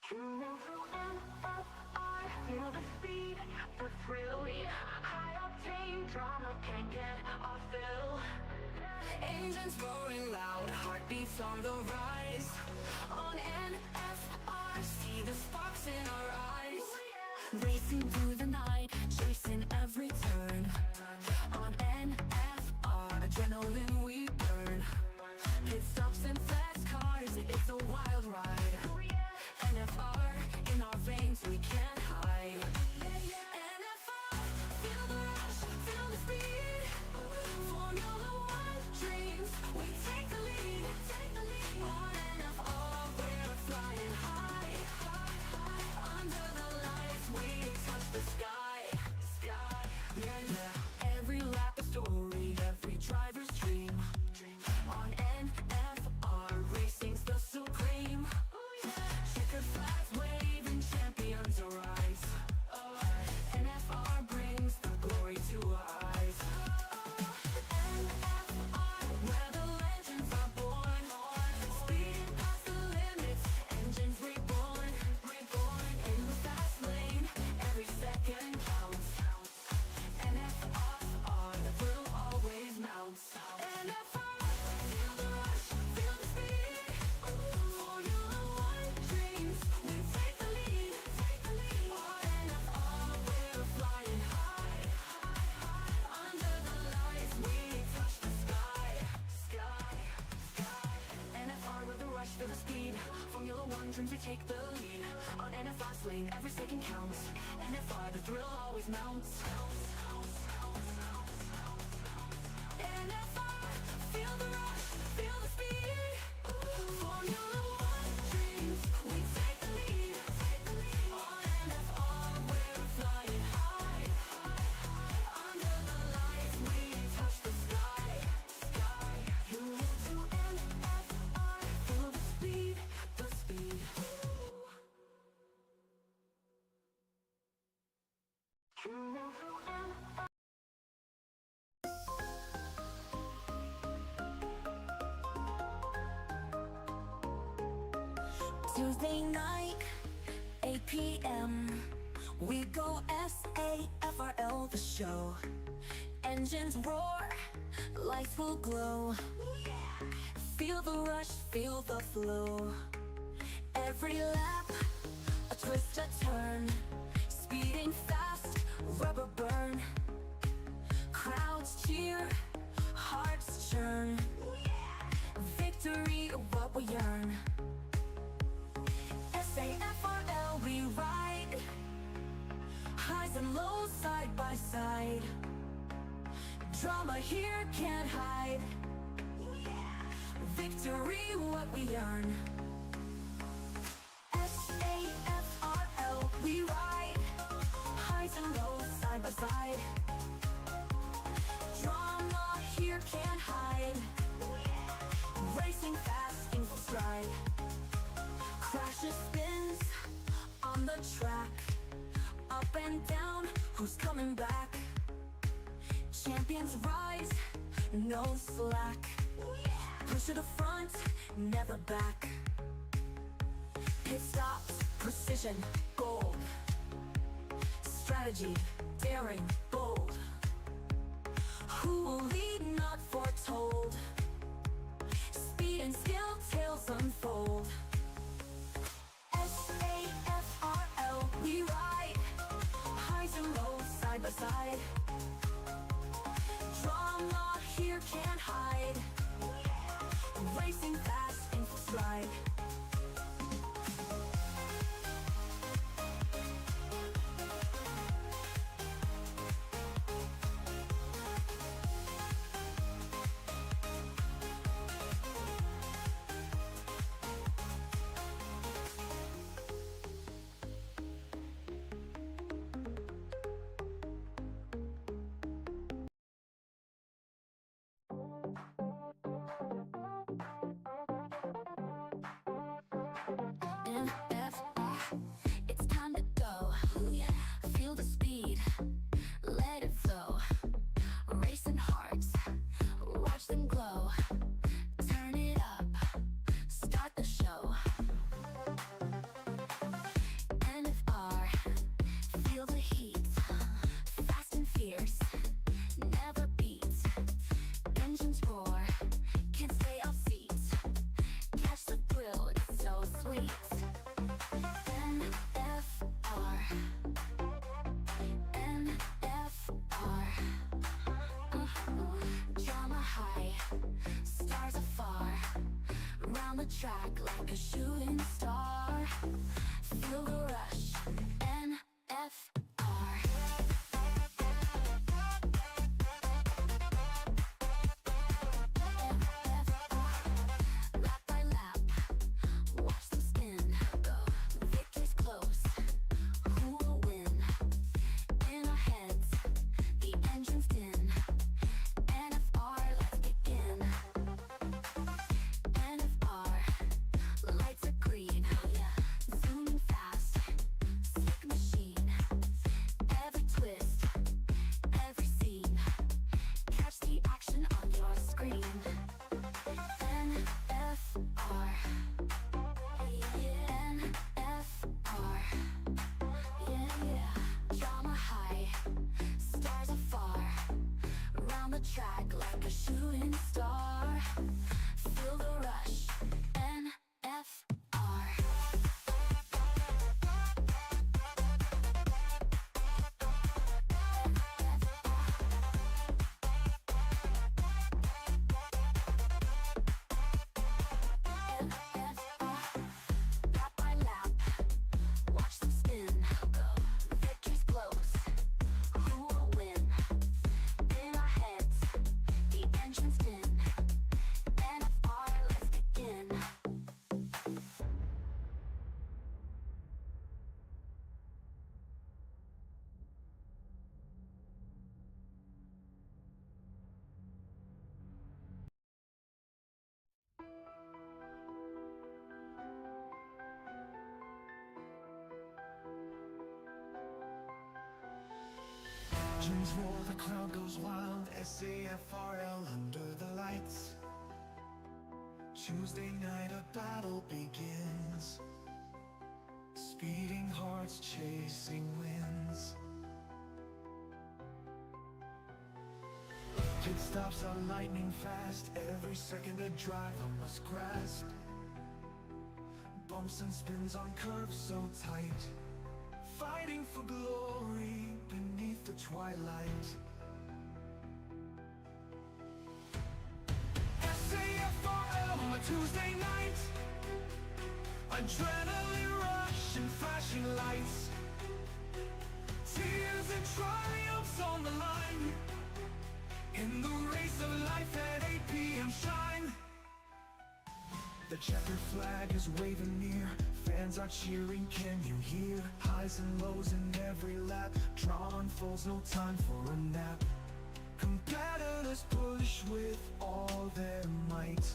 Feel the speed, the thrill, high octane drama can't get off fill. Engines roaring loud, heartbeats on the rise. On NFR, see the sparks in our eyes. Racing through the night, chasing every turn. On NFR, adrenaline we burn. Pit stops and fast cars, it's a wild ride. NFR, in our veins we can't hide. NFR, feel the rush, feel the speed. Formula One dreams, we take the lead. On NFR, we're flying high. Under the lights, we touch the sky. Yeah. Every lap a story, every driver's dream. On NFR, racing's the supreme. Checker flags waving, champions arise. NFR brings the glory to our eyes. NFR, where the legends are born. Speeding past the limits, engines reborn. In the fast lane, every second counts. NFR, the thrill always mounts. NFR, feel the rush, feel the speed. Formula One dreams, we take the lead. On NFR, we're flying high. Under the lights, we touch the sky. NFR with the rush, feel the speed. Formula One dreams, we take the lead. On NFR's lane, every second counts. NFR, the thrill always mounts. NFR, feel the rush, feel the speed. Formula One dreams, we take the lead. On NFR, we're flying high. Under the lights, we touch the sky. You move to NFR, feel the speed. Tuesday night, 8 p.m. We go SAFRL the show. Engines roar, lights will glow. Feel the rush, feel the flow. Every lap, a twist, a turn. Speeding fast, rubber burn. Crowds cheer, hearts churn. Victory, what we yearn. SAFRL, we ride. Highs and lows side by side. Drama here can't hide. Victory, what we earn. SAFRL, we ride. Highs and lows side by side. Drama here can't hide. Racing fast in full stride. Crashes, spins on the track. Up and down, who's coming back? Champions rise, no slack. Push to the front, never back. Pit stops, precision, gold. Strategy, daring, bold. Who will lead, not foretold. Speed and skill, tales unfold. SAFRL, we ride. Highs and lows side by side. Drama here can't hide. Racing fast in full stride. Engines roar, can't stay off seat. Catch the thrill, it's so sweet. NFR, NFR. Drama high, stars afar. Round the track like a shooting star. Feel the rush, NFR. Lap by lap, watch them spin. Victory's close, who will win? In our heads, the engine's din. NFR, let's begin. NFR, lights are green. Zooming fast, slick machine. Every twist, every scene. Catch the action on your screen. NFR, yeah. NFR, yeah. Drama high, stars afar. Round the track like a shooting star. Feel the rush, NFR. Lap by lap, watch them spin. Victory's close, who will win? In our heads, the engine's din. NFR, let's begin. Engines roar, the crowd goes wild. SAFRL under the lights. Tuesday night, a battle begins. Speeding hearts chasing winds. Pit stops are lightning fast. Every second a driver must grasp. Bumps and spins on curves so tight. Fighting for glory beneath the twilight. SAFRL on a Tuesday night. Adrenaline rush and flashing lights. Tears and triumphs on the line. In the race of life at 8 p.m. shine. The checkered flag is waving near. Fans are cheering, can you hear? Highs and lows in every lap. Drawn falls, no time for a nap. Competitors push with all their might,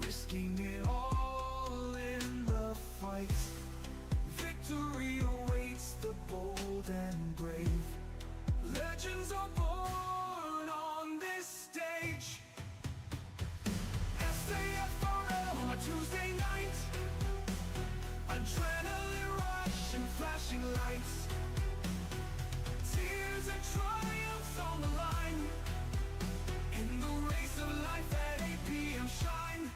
risking it all in the fight. Victory awaits the bold and brave. Legends are born on this stage. SAFRL on a Tuesday night. Adrenaline rush and flashing lights. Tears and triumphs on the line. In the race of life at 8 p.m. shine.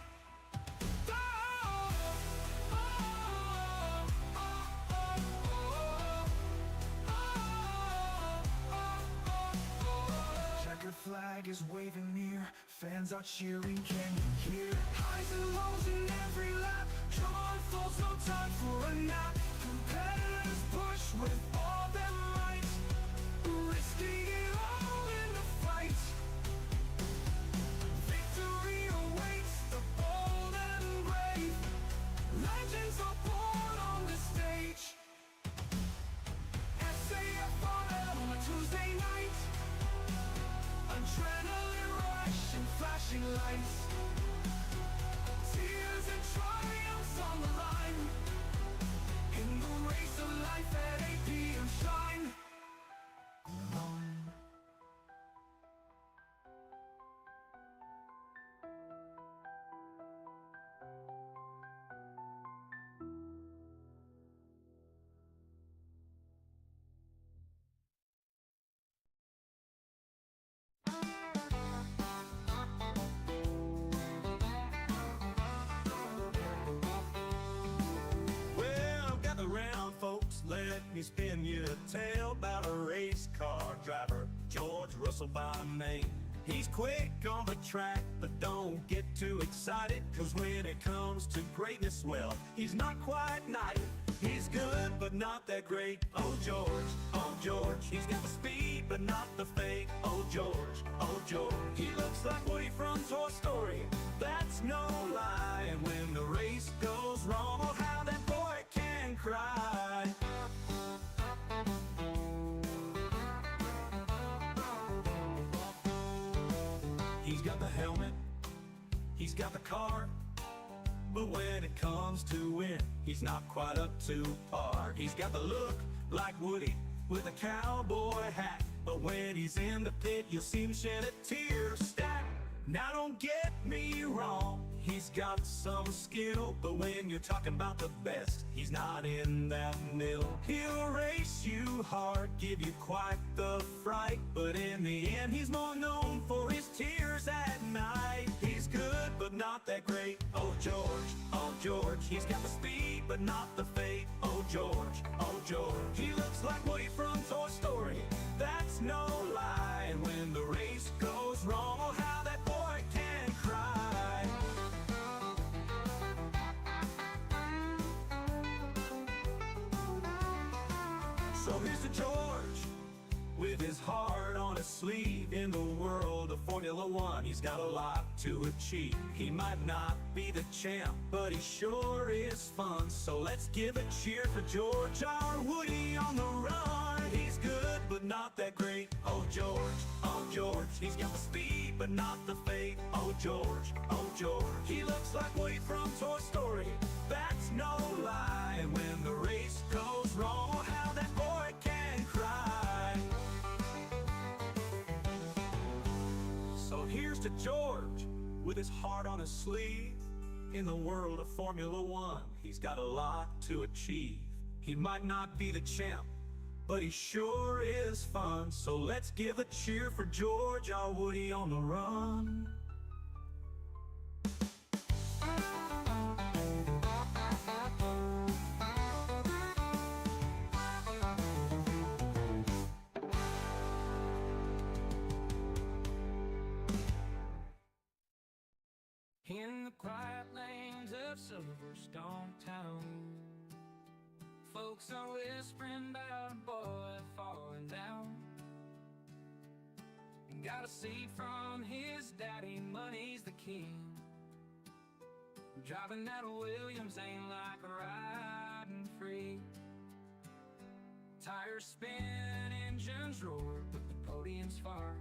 Checkered flag is waving near. Fans are cheering, can you hear? Highs and lows in every lap. Drawn falls, no time for a nap. Competitors push with all their might, risking it all in the fight. Victory awaits the bold and brave. Legends are born on the stage. SAFRL on a Tuesday night. Adrenaline rush and flashing lights. Tears and triumphs on the line. In the race of life at 8 p.m. shine. me spin you a tale about a race car driver, George Russell by name. He's quick on the track, but don't get too excited, 'cause when it comes to greatness, well, he's not quite knighted. He's good, but not that great. Oh George, he's got the speed, but not the fate. Oh George, he looks like Woody from Toy Story, that's no lie. And when the race goes wrong, oh how that boy can cry. He's got the helmet, he's got the car, but when it comes to win, he's not quite up to par. He's got the look like Woody with a cowboy hat, but when he's in the pit, you'll see him shed a tear stack. Now don't get me wrong, he's got some skill, but when you're talking about the best, he's not in that mill. He'll race you hard, give you quite the fright, but in the end, he's more known for his tears at night. He's good, but not that great. Oh George, he's got the speed, but not the fate. Oh George, he looks like Woody from Toy Story, that's no lie. And when the race goes wrong, oh how that boy can cry. So here's to George, with his heart on his sleeve. In the world of Formula One, he's got a lot to achieve. He might not be the champ, but he sure is fun. So let's give a cheer for George, our Woody on the run. He's good, but not that great. Oh George, he's got the speed, but not the fate. Oh George, he looks like Woody from Toy Story, that's no lie. And when the race goes wrong, oh how that boy can cry. So here's to George, with his heart on his sleeve. In the world of Formula One, he's got a lot to achieve. He might not be the champ, but he sure is fun. So let's give a cheer for George, our Woody on the run. In the quiet lanes of Silverstone Town, folks are whispering about a boy falling down. Got a seat from his daddy, money's the king. Driving that Williams ain't like riding free. Tires spin, engines roar, but the podium's far.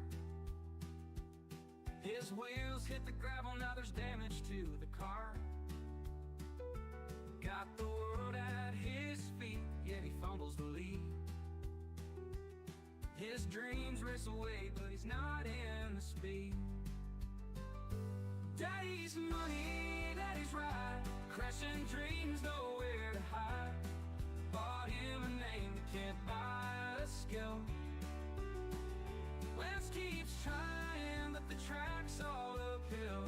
His wheels hit the gravel, now there's damage to the car. Got the world at his feet, yet he fumbles the lead. His dreams race away, but he's not in the speed. Daddy's money, daddy's ride, crashing dreams, nowhere to hide. Bought him a name that can't buy a skill. Lance keeps trying, but the track's all uphill.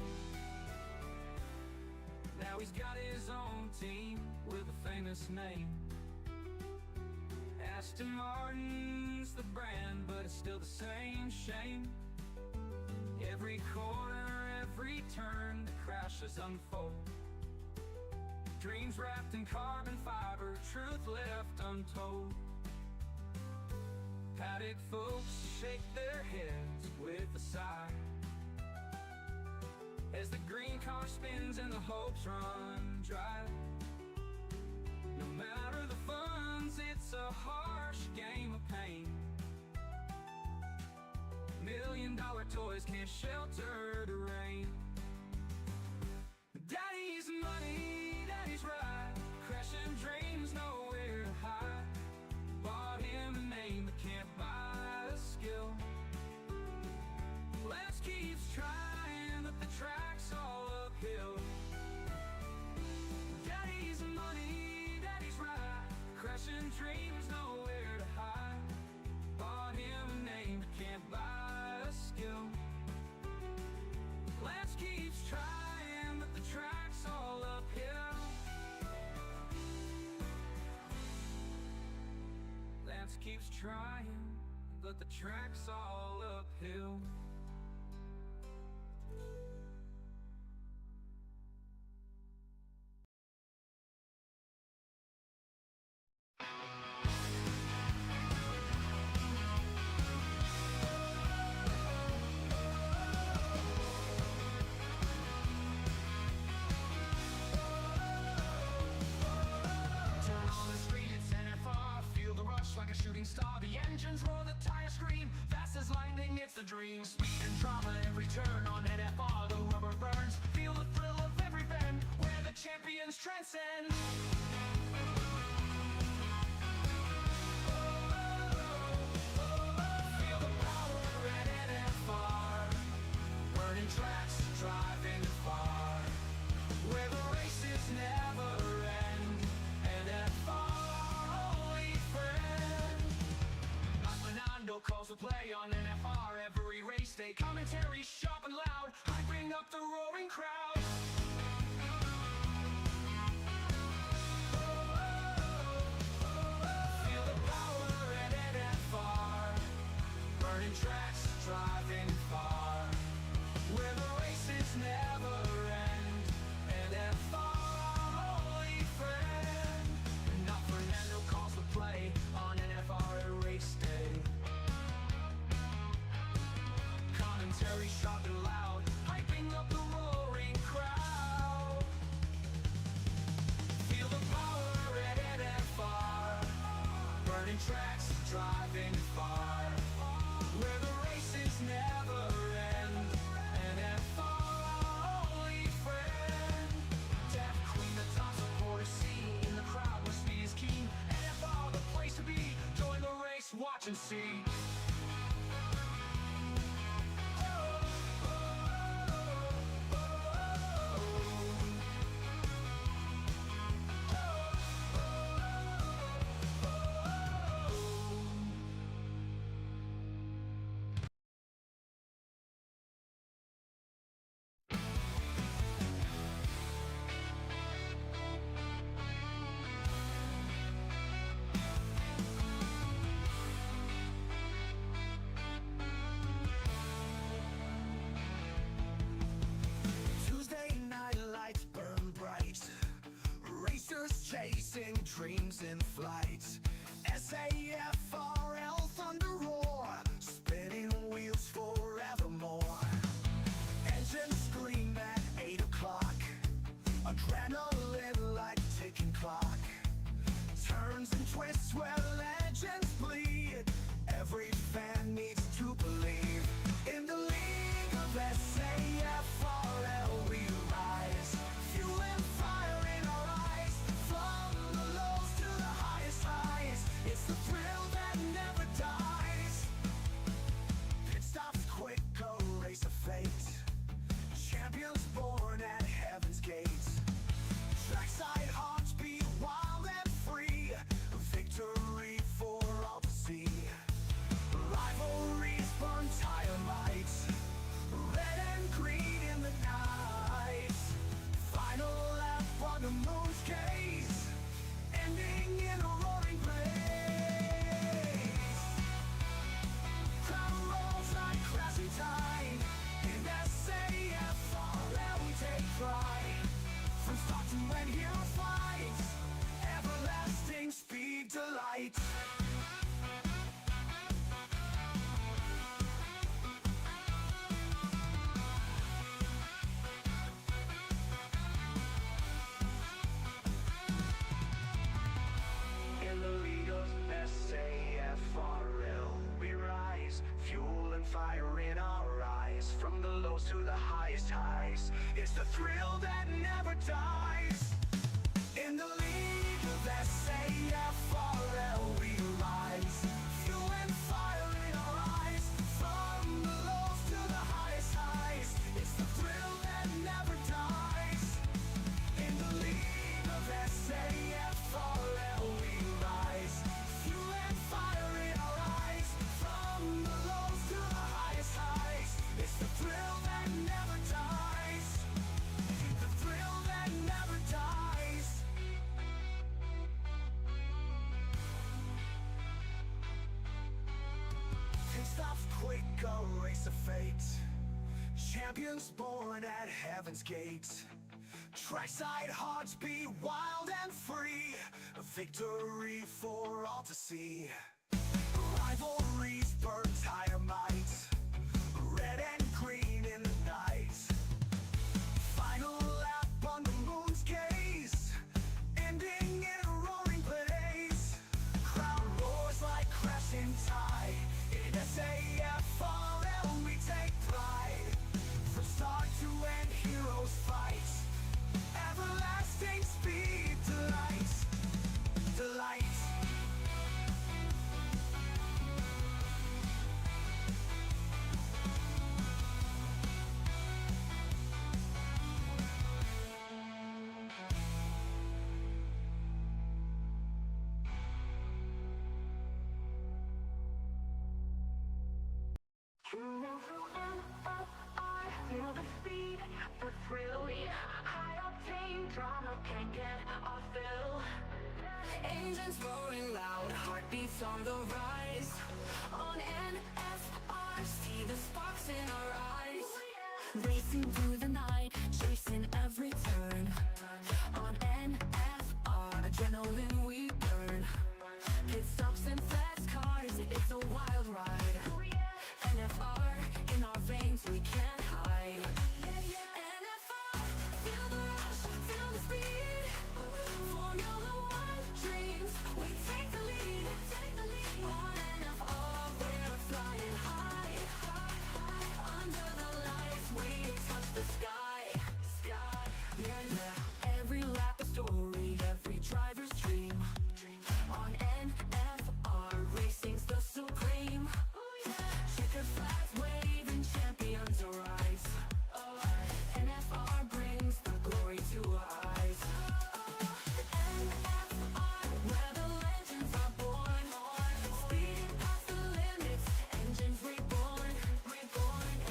Now he's got his own team with a famous name. Aston Martin's the brand, but it's still the same shame. Every corner, every turn, the crashes unfold. Dreams wrapped in carbon fiber, truth left untold. Paddock folks shake their heads with a sigh as the green car spins and the hopes run dry. No matter the funds, it's a harsh game of pain. $1 million toys can't shelter the rain. Daddy's money, daddy's ride, crashing dreams, nowhere to hide. Bought him a name that can't buy a skill. Lance keeps trying, but the track's all uphill. Daddy's money, daddy's ride, crashing dreams, nowhere to hide. Bought him a name that can't buy a skill. Lance keeps trying, but the track's all uphill. Like a shooting star, the engines roar, the tires scream. Fast as lightning, it's the dream. Speed and drama, every turn on NFR, the rubber burns. Feel the thrill of every bend, where the champions transcend. Feel the power at NFR, burning tracks, driving far, where the races never end. NFR, only friend. Fernando calls the play on NFR every race day. Commentary sharp and loud, hyping up the roaring crowd. Feel the power at NFR, burning tracks, driving far, where the races never end. NFR, only friend. Now Fernando calls the play on NFR at race day. Commentary sharp and loud, hyping up the roaring crowd. Feel the power at NFR, burning tracks, driving far, where the races never end. NFR, only friend. Deaf Queen, the top supporter scene, in the crowd where speed is keen. NFR, the place to be. Join the race, watch and see. Chasing dreams in flight. SAFRL thunder roar, spinning wheels forevermore. Engines scream at 8 o'clock, adrenaline like ticking clock. Turns and twists where legends bleed. Every fan needs to believe. In the league of SAFRL we rise, fuel and fire in our eyes. From the lows to the highest highs, it's the thrill that never dies. Pit stops quick, a race of fate. Champions born at heaven's gates. Trackside hearts beat wild and free. Victory for all to see. Rivalries burn tire lights, red and green in the night. Final lap on the moon's gaze, ending in a roaring blaze. Crowd rolls like crashing tide. In SAFRL we take pride. From start to end, hero fights, everlasting speed delight. In the league of SAFRL we rise, fuel and fire in our eyes. From the lows to the highest highs, it's the thrill that never dies. In the league of SAFRL we rise, fuel and fire in our eyes. From the lows to the highest highs, it's the thrill that never dies. In the league of SAFRL we rise, fuel and fire in our eyes. From the lows to the highest highs, it's the thrill that never dies. The thrill that never dies. champions born at heaven's gates. Trackside hearts beat wild and free, a victory for all to see. Rivalries burn tire might, red and green in the night. Final lap on the moon's gaze, ending in a roaring blaze. Crowd roars like crashing tide. In SAFRL we take pride. From start to end heroes fight. Everlasting speed, delight, delight. Feel the speed, the thrill. High octane drama can't get our fill. Engines roaring loud, heartbeats on the rise. On NFR, see the sparks in our eyes. Racing through the night, chasing every turn. On NFR, adrenaline we burn. Pit stops and fast cars, it's a wild ride. NFR, in our veins we can't hide. NFR, feel the rush, feel the speed. Formula One dreams, we take the lead. On NFR, we're flying high. Under the lights, we touch the sky. Every lap a story, every driver's dream. On NFR, racing's the supreme. Checker flags waving, champions arise. NFR brings the glory to our eyes. NFR, where the legends are born. Speeding past the limits, engines reborn.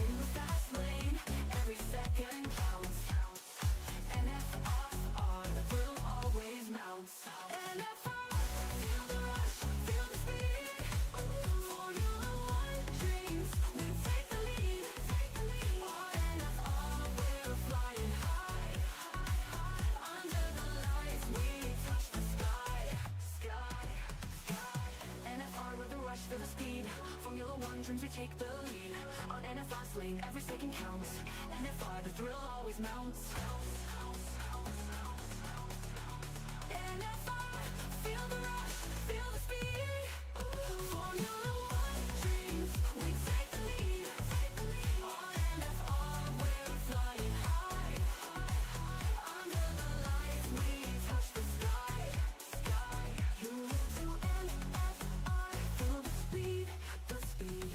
In the fast lane, every second counts. NFR, the thrill always mounts. NFR, feel the rush, feel the speed. Formula One dreams, we take the lead. On NFR, we're flying high. Under the lights, we touch the sky. NFR with the rush, feel the speed. Formula One dreams, we take the lead. On NFR's lane, every second counts. NFR, the thrill always mounts. NFR, feel the rush, feel the speed. Formula One dreams, we take the lead. On NFR, we're flying high. Under the lights, we touch the sky. You move to NFR, feel the speed, the speed.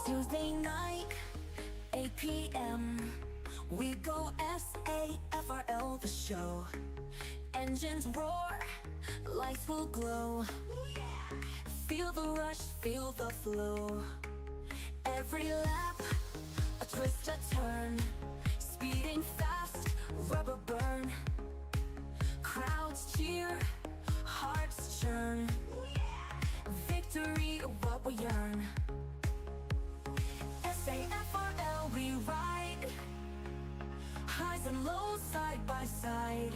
Tuesday night, 8 p.m. We go SAFRL the show. Engines roar, lights will glow. Feel the rush, feel the flow. Every lap, a twist, a turn. Speeding fast, rubber burn. Crowds cheer, hearts churn. Victory, what we yearn. SAFRL we ride. Highs and lows side by side.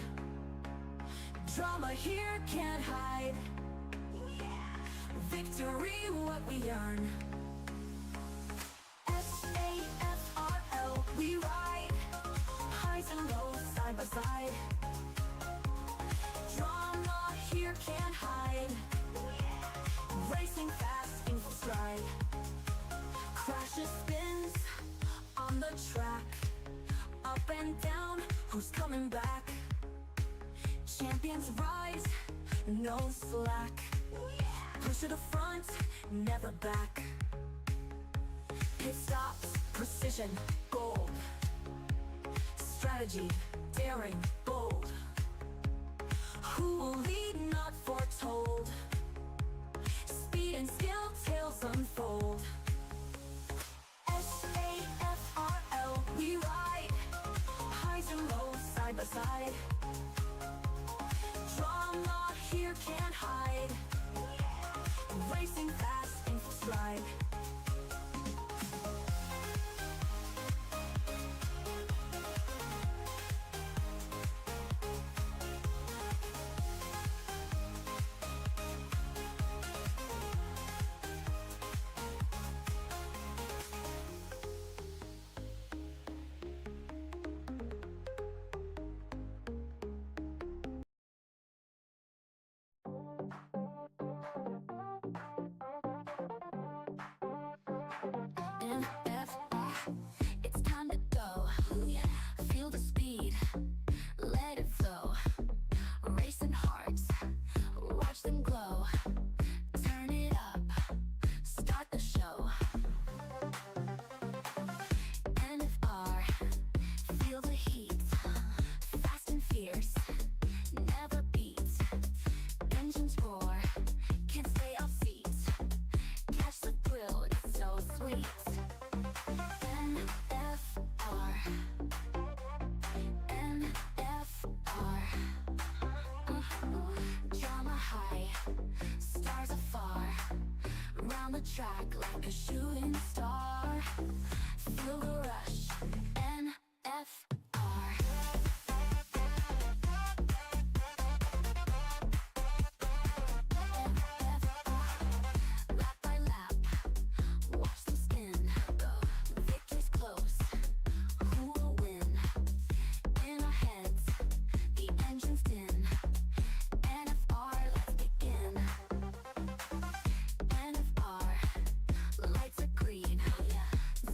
Drama here can't hide. Victory, what we earn. SAFRL we ride. Highs and lows side by side. Drama here can't hide. Racing fast in full stride. Crashes, spins on the track. Up and down, who's coming back? Champions rise, no slack. Push to the front, never back. Pit stops, precision, gold. Strategy, daring, bold. Who will lead, not foretold. Speed and skill, tales unfold. SAFRL we ride. side by side. Drama here can't hide. Racing fast in full stride. NFR, it's time to go. Feel the speed, let it flow. Racing hearts, watch them glow. Turn it up, start the show. NFR, feel the heat. Fast and fierce, never beat. Engines roar, can't stay off seat. Catch the thrill, it's so sweet. NFR, NFR. Drama high, stars afar. Round the track like a shooting star. Feel the rush, NFR. Lap by lap, watch them spin. Victory's close, who will win? In our heads, the engine's din. NFR, let's begin. NFR, lights are green.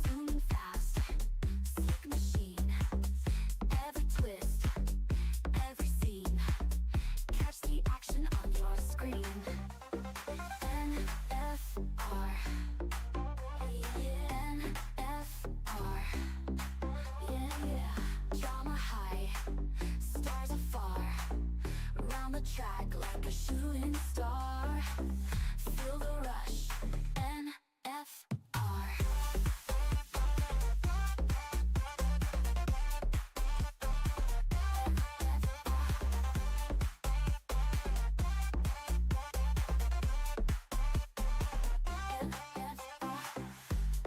Zooming fast, slick machine. Every twist, every scene. Catch the action on your screen. NFR, NFR, yeah. Drama high, stars afar. Round the track like a shooting star. Feel the rush, NFR.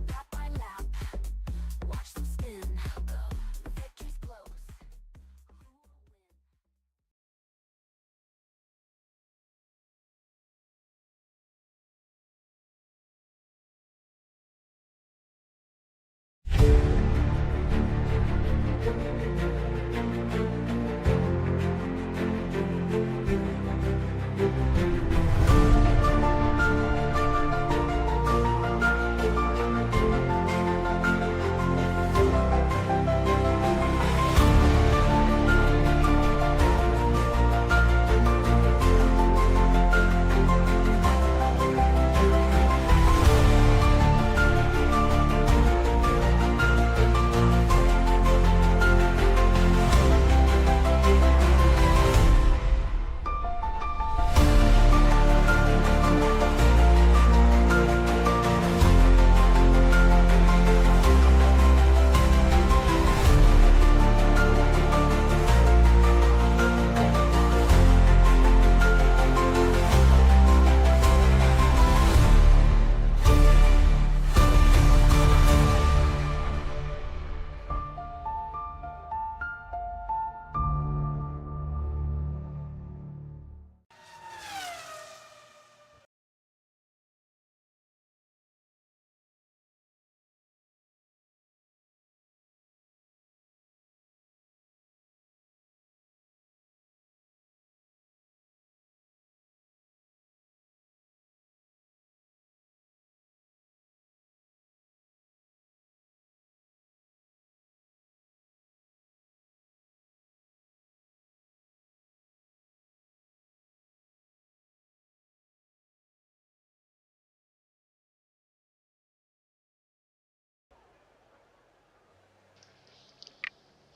Lap by lap, watch them spin. Victory's close. Who will win?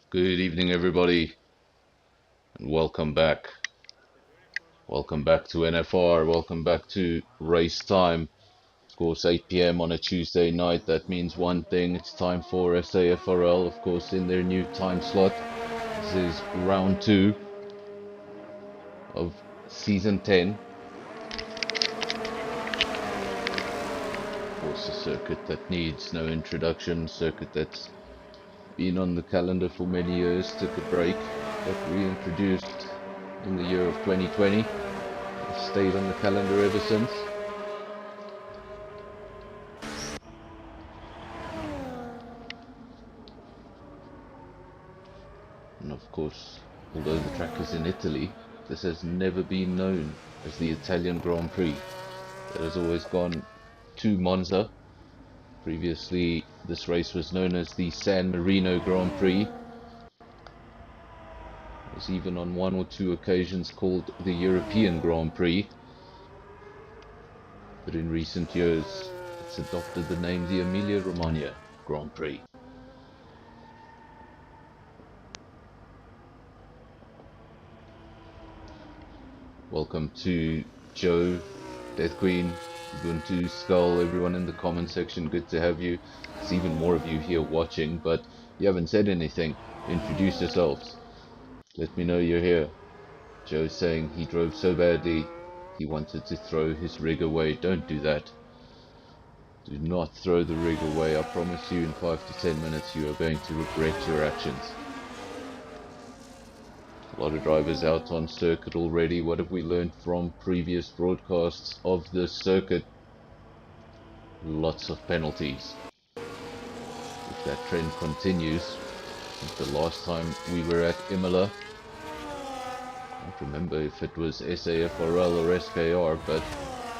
Good evening, everybody, and welcome back. Welcome back to NFR. Welcome back to race time. Of course, 8 p.m. on a Tuesday night. That means one thing. It's time for SAFRL, of course, in their new time slot. This is round 2 of season 10. Of course, a circuit that needs no introduction, circuit that's been on the calendar for many years, took a break, got reintroduced in the year of 2020, stayed on the calendar ever since. And of course, although the track is in Italy, this has never been known as the Italian Grand Prix. It has always gone to Monza. Previously, this race was known as the San Marino Grand Prix. It was even on 1 or 2 occasions called the European Grand Prix. But in recent years, it's adopted the name the Emilia-Romagna Grand Prix. Welcome to Joe, Death Queen, Ubuntu, Skull, everyone in the comment section, good to have you. There's even more of you here watching, but you haven't said anything. Introduce yourselves. Let me know you're here. Joe's saying he drove so badly, he wanted to throw his rig away. Don't do that. Do not throw the rig away. I promise you in 5 to 10 minutes you are going to regret your actions. A lot of drivers out on circuit already. What have we learned from previous broadcasts of this circuit? Lots of penalties. If that trend continues, I think the last time we were at Imola, I don't remember if it was SAFRL or SKR, but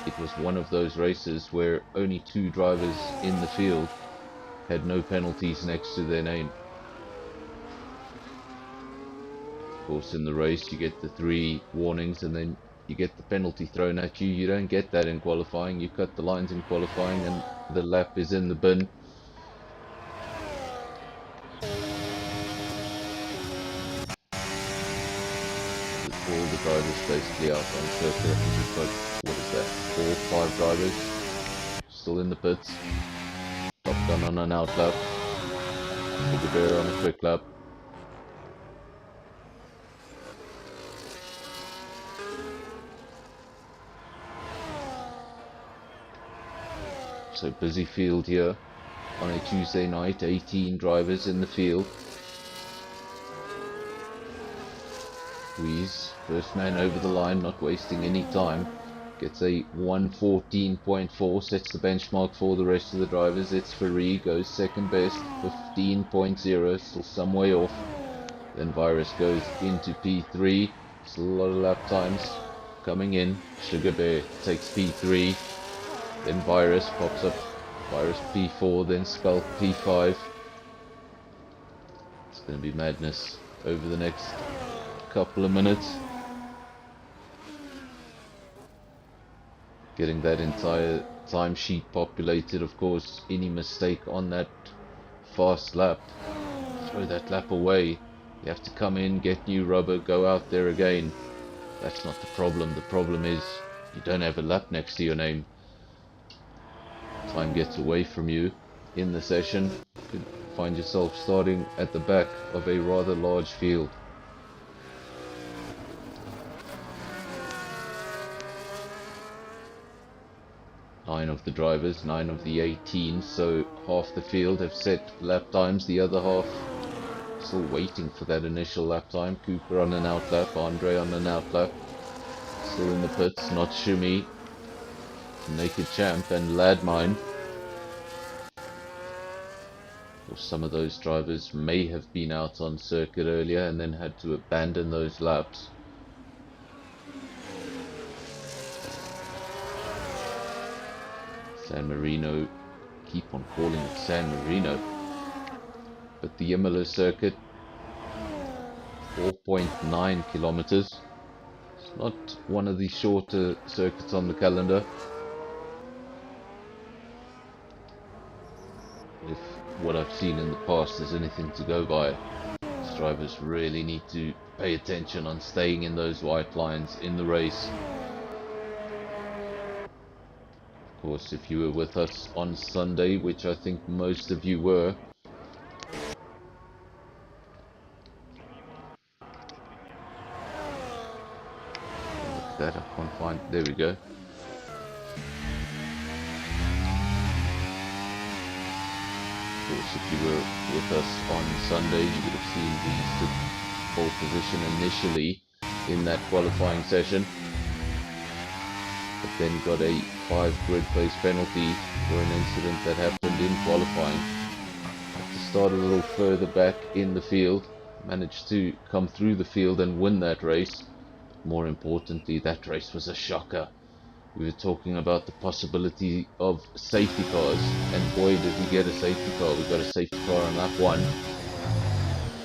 it was one of those races where only 2 drivers in the field had no penalties next to their name. Of course, in the race you get the 3 warnings and then you get the penalty thrown at you. You don't get that in qualifying. You cut the lines in qualifying and the lap is in the bin. With all the drivers basically out on circuit, I think we've got, what is that, 4 or 5 drivers still in the pits. Top Gun on an out lap, Sugar Bear on a quick lap. So busy field here on a Tuesday night, 18 drivers in the field. Ruiz, first man over the line, not wasting any time, gets a 1:14.4, sets the benchmark for the rest of the drivers. It's Ferrari, goes second best, 15.0, still some way off. Then Virus goes into P3, still a lot of lap times coming in. Sugar Bear takes P3. Then Virus pops up, Virus P4, then Skulk P5. It's going to be madness over the next couple of minutes. Getting that entire timesheet populated, of course, any mistake on that fast lap, throw that lap away. You have to come in, get new rubber, go out there again. That's not the problem. The problem is you don't have a lap next to your name. Time gets away from you in the session. You could find yourself starting at the back of a rather large field. Nine of the drivers, 9 of the 18, so half the field have set lap times, the other half still waiting for that initial lap time. Cooper on an out lap, Andre on an out lap, still in the pits, not Shumi, Naked Champ and Ladmine. Or some of those drivers may have been out on circuit earlier and then had to abandon those laps. San Marino, keep on calling it San Marino, but the Imola circuit, 4.9 kilometers. It's not one of the shorter circuits on the calendar. If what I've seen in the past is anything to go by, these drivers really need to pay attention on staying in those white lines in the race. Of course, if you were with us on Sunday, which I think most of you were, that? I can't find. There we go. Of course, if you were with us on Sunday, you would have seen we took pole position initially in that qualifying session, but then got a 5 grid place penalty for an incident that happened in qualifying. Had to start a little further back in the field, managed to come through the field and win that race. More importantly, that race was a shocker. We were talking about the possibility of safety cars, and boy did we get a safety car. We got a safety car on lap 1.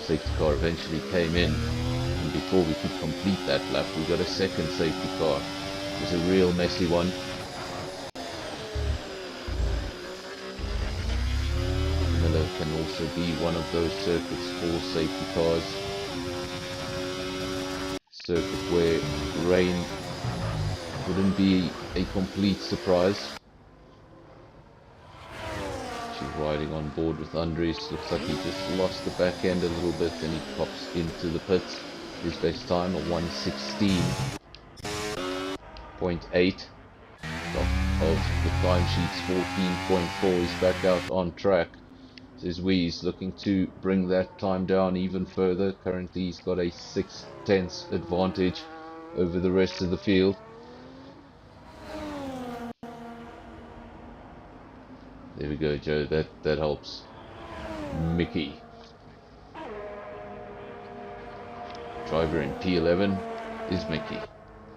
Safety car eventually came in, and before we could complete that lap we got a second safety car. It was a real messy one. Imola can also be one of those circuits for safety cars. Circuit where rain wouldn't be a complete surprise. She's riding on board with Andres. Looks like he just lost the back end a little bit and he pops into the pits. His best time, a 1:16.8. Top of the timesheets, 14.4. He's back out on track. Says Weeze, looking to bring that time down even further. Currently he's got a 6/10 advantage over the rest of the field. There we go, Joe. That helps. Mickey. Driver in P11 is Mickey.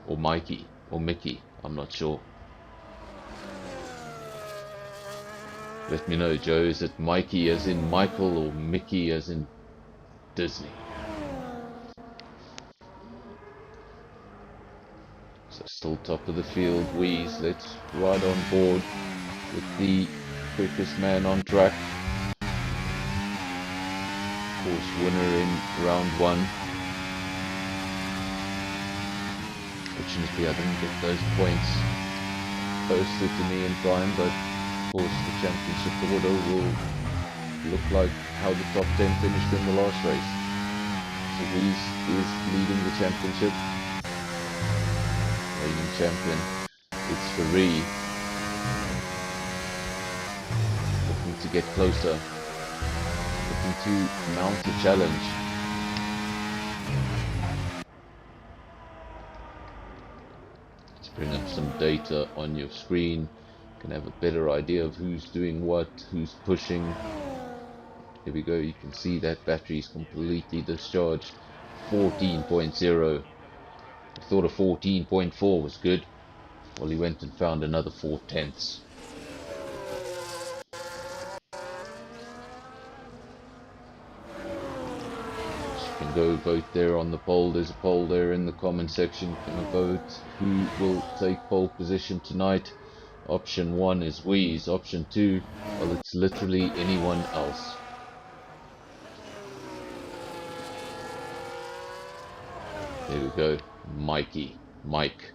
Or Mikey. Or Mickey. I'm not sure. Let me know, Joe. Is it Mikey as in Michael or Mickey as in Disney? So still top of the field. Weeze. Let's ride on board with the quickest man on track. Course winner in round 1. Fortunately I didn't get those points posted to me in time, but of course the championship order will look like how the top 10 finished in the last race. So Weeze is leading the championship. Reigning champion, it's Ferree. Looking to get closer, looking to mount a challenge. Let's bring up some data on your screen. You can have a better idea of who's doing what, who's pushing. Here we go, you can see that battery is completely discharged. 14.0. I thought a 14.4 was good. Well, he went and found another 4/10. You can go vote there on the poll. There's a poll there in the comment section. You can vote who will take pole position tonight. Option 1 is Weeze. Option 2, well, it's literally anyone else. There we go. Mikey. Mike.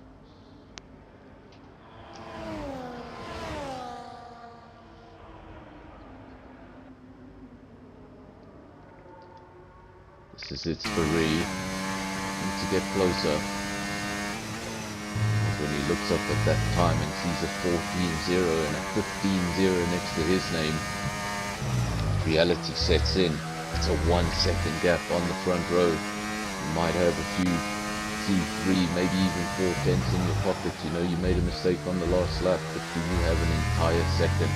This is it for Ree. Need to get closer. When he looks up at that time and sees a 14-0 and a 15-0 next to his name, reality sets in. It's a 1 second gap on the front row. You might have a few 2, 3, maybe even 4/10 in your pocket. You know you made a mistake on the last lap, but do you have an entire second?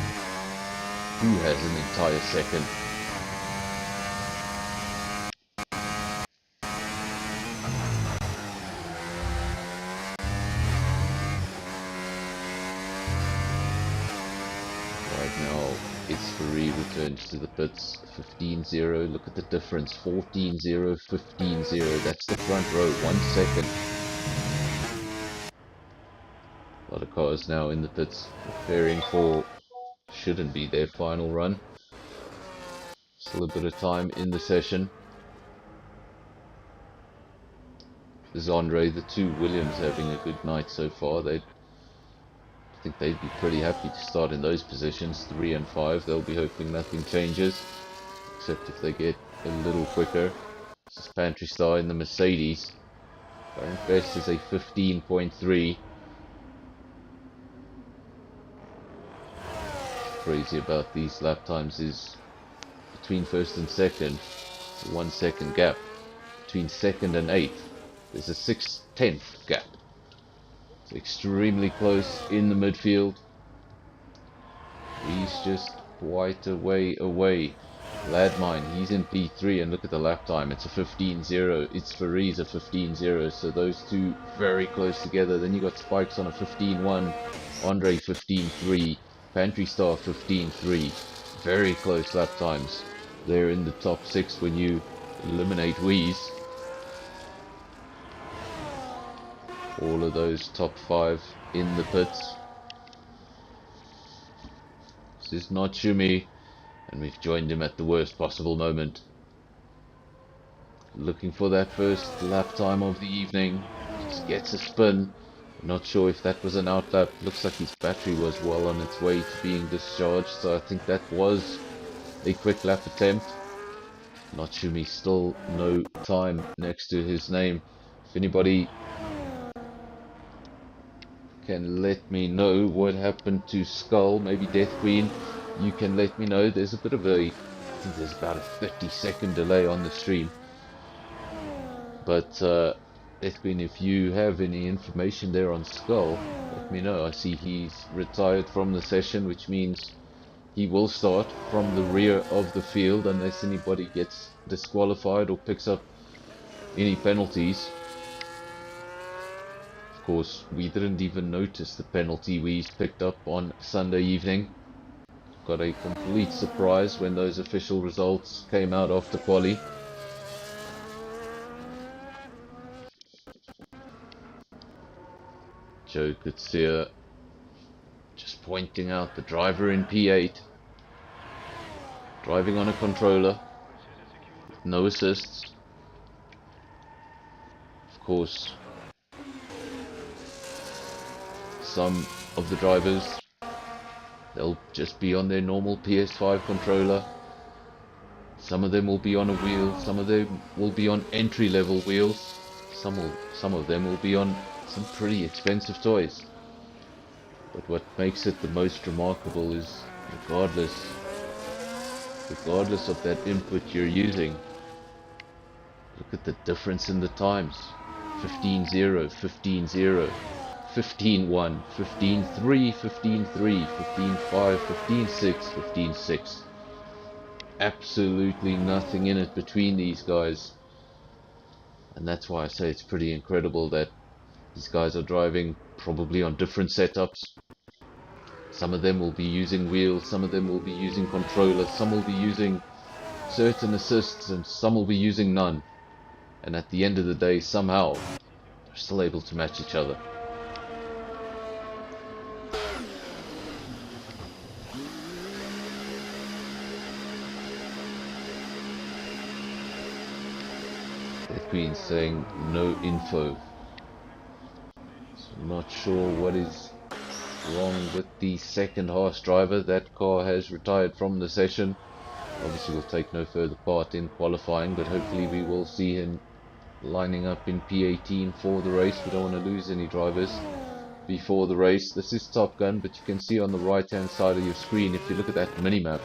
Who has an entire second? Right now, it's Ferree returns to the pits. 15-0. Look at the difference. 14-0, 15-0. That's the front row. 1 second. A lot of cars now in the pits preparing for, shouldn't be their final run. Still a bit of time in the session. There's Andre, the 2 Williams having a good night so far. I think they'd be pretty happy to start in those positions, 3 and 5. They'll be hoping nothing changes, except if they get a little quicker. This is Pantry Star in the Mercedes. Current best is a 15.3. Crazy about these lap times is between first and second, it's a 1 second gap. Between second and eighth, there's a 6/10 gap. It's extremely close in the midfield. He's just quite a way away. Ladmine, he's in P3, and look at the lap time. It's a 15.0. It's Fariz a 15.0. So those two very close together. Then you got Spikes on a 15.1, Andre 15.3, Pantry Star 15.3. Very close lap times. They're in the top 6 when you eliminate Wheeze. All of those top 5 in the pits. This is not Shumi, and we've joined him at the worst possible moment. Looking for that first lap time of the evening. Just gets a spin. Not sure if that was an outlap. Looks like his battery was well on its way to being discharged, so I think that was a quick lap attempt. Not Shumi, still no time next to his name. If anybody can let me know what happened to Skull, maybe Death Queen, you can let me know. There's a bit of I think there's about a 30-second delay on the stream. But Death Queen, if you have any information there on Skull, let me know. I see he's retired from the session, which means he will start from the rear of the field unless anybody gets disqualified or picks up any penalties. Of course, we didn't even notice the penalty we picked up on Sunday evening. Got a complete surprise when those official results came out after quali. Joe Kutsia just pointing out the driver in P8. Driving on a controller. With no assists. Of course, some of the drivers, they'll just be on their normal PS5 controller. Some of them will be on a wheel, some of them will be on entry-level wheels, some of them will be on some pretty expensive toys. But what makes it the most remarkable is regardless of that input you're using, look at the difference in the times. 15.0, 15.0. 15.1, 15.3, 15.3, 15.5, 15.6, 15.6. Absolutely nothing in it between these guys. And that's why I say it's pretty incredible that these guys are driving probably on different setups. Some of them will be using wheels, some of them will be using controllers, some will be using certain assists, and some will be using none. And at the end of the day, somehow, they're still able to match each other. Death Queen saying no info. So I'm not sure what is wrong with the second horse driver. That car has retired from the session. Obviously will take no further part in qualifying, but hopefully we will see him lining up in P18 for the race. We don't want to lose any drivers before the race. This is Top Gun, but you can see on the right hand side of your screen, if you look at that minimap,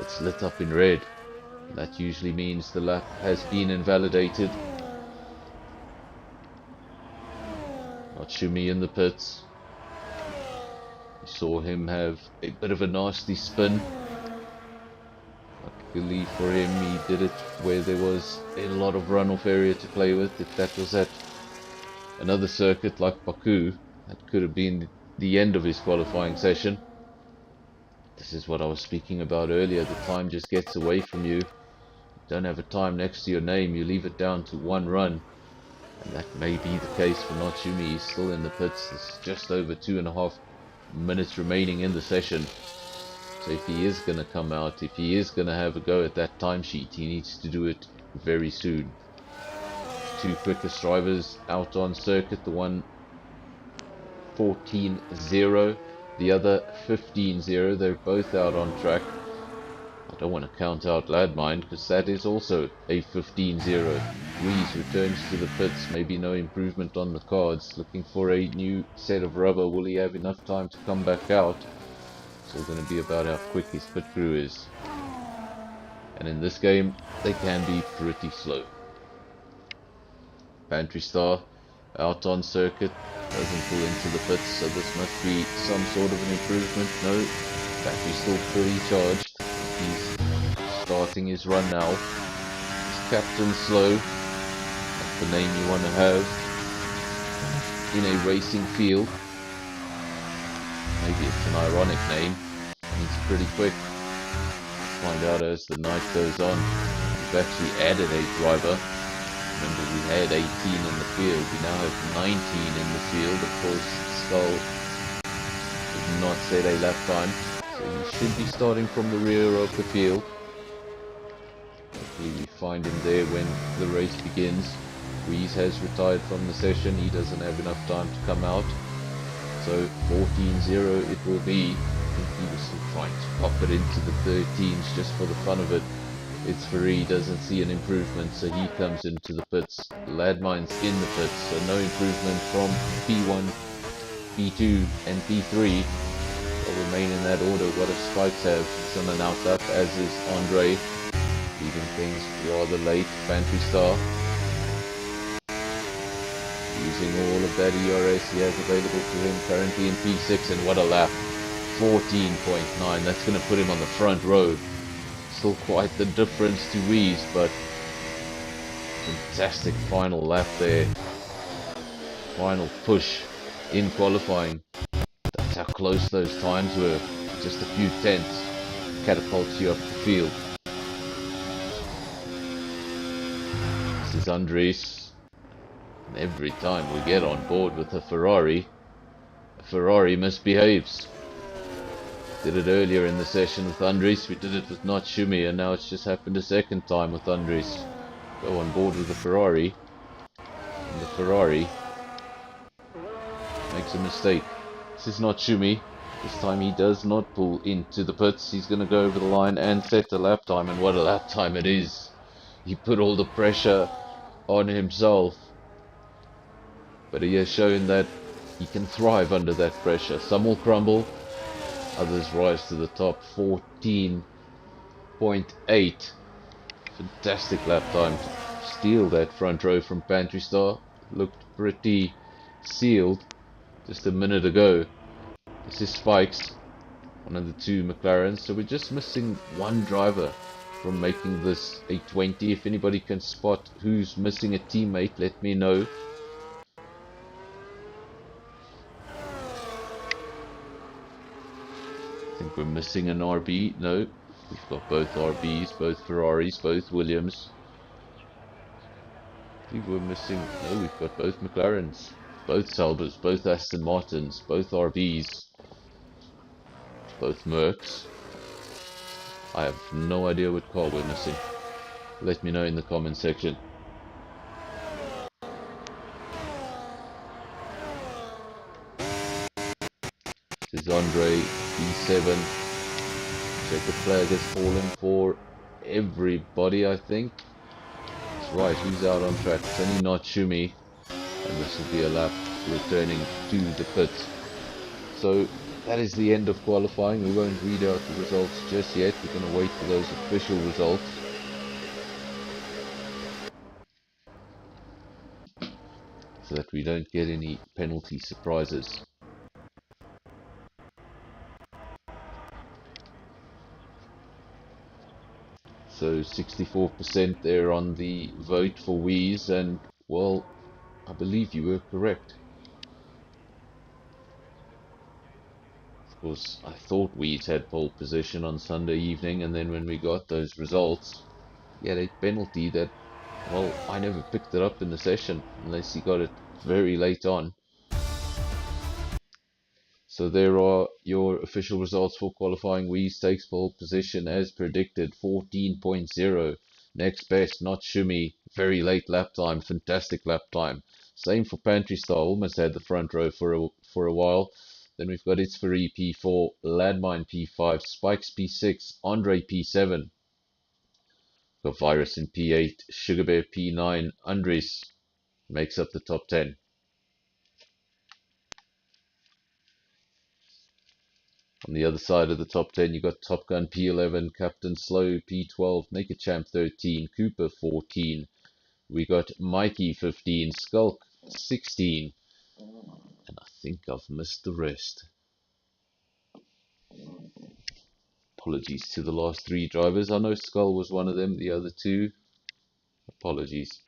it's lit up in red. That usually means the lap has been invalidated. Not Shumi in the pits. We saw him have a bit of a nasty spin. Luckily for him, he did it where there was a lot of runoff area to play with. If that was at another circuit like Baku, that could have been the end of his qualifying session. This is what I was speaking about earlier. The time just gets away from you. You don't have a time next to your name. You leave it down to one run. And that may be the case for Natsumi. He's still in the pits. There's just over 2.5 minutes remaining in the session. So if he is going to come out, if he is going to have a go at that timesheet, he needs to do it very soon. Two quickest drivers out on circuit. The one 14.0, the other 15.0. They're both out on track. I don't want to count out Landmine because that is also a 15-0. Rees returns to the pits, maybe no improvement on the cards, looking for a new set of rubber. Will he have enough time to come back out? It's all going to be about how quick his pit crew is. And in this game, they can be pretty slow. Pantry Star out on circuit, doesn't pull into the pits, so this must be some sort of an improvement. No, battery's still fully charged. He's starting his run now. It's Captain Slow, that's the name you want to have in a racing field. Maybe it's an ironic name, he's pretty quick. Find out as the night goes on. We've actually added a driver. Remember, we had 18 in the field. We now have 19 in the field. Of course, Skull did not set a lap time, so he should be starting from the rear of the field. Hopefully we find him there when the race begins. Rees has retired from the session. He doesn't have enough time to come out. So 14-0 it will be. I think he was still trying to pop it into the 13s just for the fun of it. It's free, doesn't see an improvement, so he comes into the pits. Landmine's in the pits, so no improvement from P1, P2 and P3. They'll remain in that order. What if Spikes have someone out up, as is Andre, leaving things rather late. Pantry Star using all of that ERS he has available to him currently in P6, and what a lap. 14.9, that's going to put him on the front row. Still quite the difference to Rees, but fantastic final lap there. Final push in qualifying. That's how close those times were. Just a few tenths catapults you up the field. This is Andres. And every time we get on board with a Ferrari misbehaves. Did it earlier in the session with Andres, we did it with not Shumi, and now it's just happened a second time with Andres. Go on board with the Ferrari, and the Ferrari makes a mistake. This is not Shumi. This time he does not pull into the pits. He's going to go over the line and set the lap time, and what a lap time it is. He put all the pressure on himself, but he has shown that he can thrive under that pressure. Some will crumble, others rise to the top. 14.8. Fantastic lap time to steal that front row from Pantry Star. Looked pretty sealed just a minute ago. This is Spikes, one of the two McLarens. So we're just missing one driver from making this a 20. If anybody can spot who's missing a teammate, let me know. I think we're missing an RB. No, we've got both RBs, both Ferraris, both Williams. I think we're missing... No, we've got both McLarens, both Saubers, both Aston Martins, both RBs, both Mercs. I have no idea what car we're missing. Let me know in the comment section. This is Andre, B7. Check the flag has fallen for everybody, I think. That's right, who's out on track? It's only not Shumi. And this will be a lap returning to the pits. So that is the end of qualifying. We won't read out the results just yet. We're going to wait for those official results. So that we don't get any penalty surprises. So 64% there on the vote for Wheeze, and well, I believe you were correct. Of course, I thought Wheeze had pole position on Sunday evening, and then when we got those results, he had a penalty that, well, I never picked it up in the session, unless he got it very late on. So there are your official results for qualifying. Wheeze takes pole position as predicted, 14.0. Next best, not Shumi. Very late lap time, fantastic lap time. Same for Pantry Star, almost had the front row for a while. Then we've got Itzfari P4, Landmine P5, Spikes P6, Andre P7. Got Virus in P8, Sugar Bear P9, Andres makes up the top 10. On the other side of the top 10, you got Top Gun P11, Captain Slow P12, Naked Champ 13, Cooper 14. We got Mikey 15, Skulk 16. And I think I've missed the rest. Apologies to the last 3 drivers. I know Skull was one of them, the other 2. Apologies.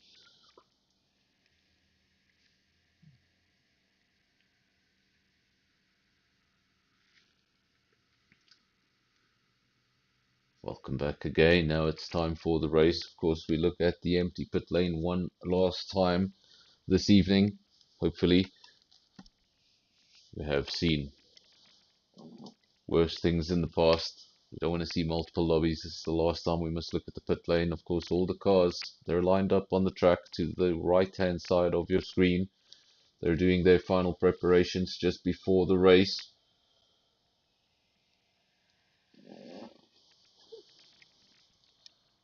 Welcome back again. Now it's time for the race. Of course, we look at the empty pit lane one last time this evening. Hopefully, we have seen worse things in the past. We don't want to see multiple lobbies. This is the last time we must look at the pit lane. Of course, all the cars, they're lined up on the track to the right-hand side of your screen. They're doing their final preparations just before the race.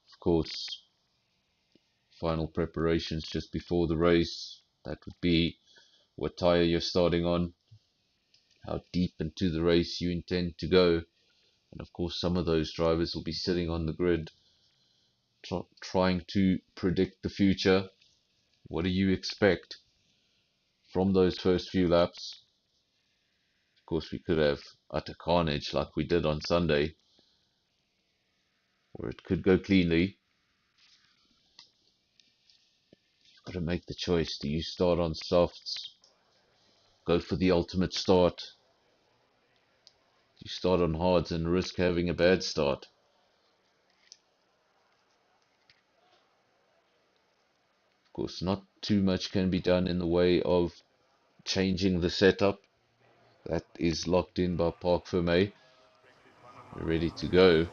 Of course, final preparations just before the race. That would be what tire you're starting on, how deep into the race you intend to go. And of course, some of those drivers will be sitting on the grid trying to predict the future. What do you expect from those first few laps? Of course, we could have utter carnage like we did on Sunday, or it could go cleanly. You've got to make the choice. Do you start on softs? Go for the ultimate start? Do you start on hards and risk having a bad start? Of course, not too much can be done in the way of changing the setup. That is locked in by Park Ferme. We're ready to go.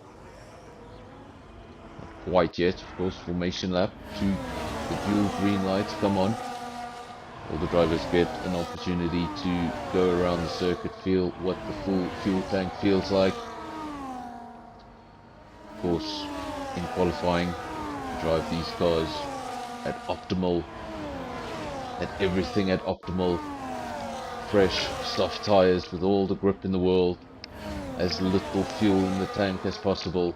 Not quite yet, of course. Formation lap to the dual green lights. Come on. All the drivers get an opportunity to go around the circuit, feel what the full fuel tank feels like. Of course, in qualifying, drive these cars at optimal, at everything at optimal, fresh, soft tires with all the grip in the world, as little fuel in the tank as possible,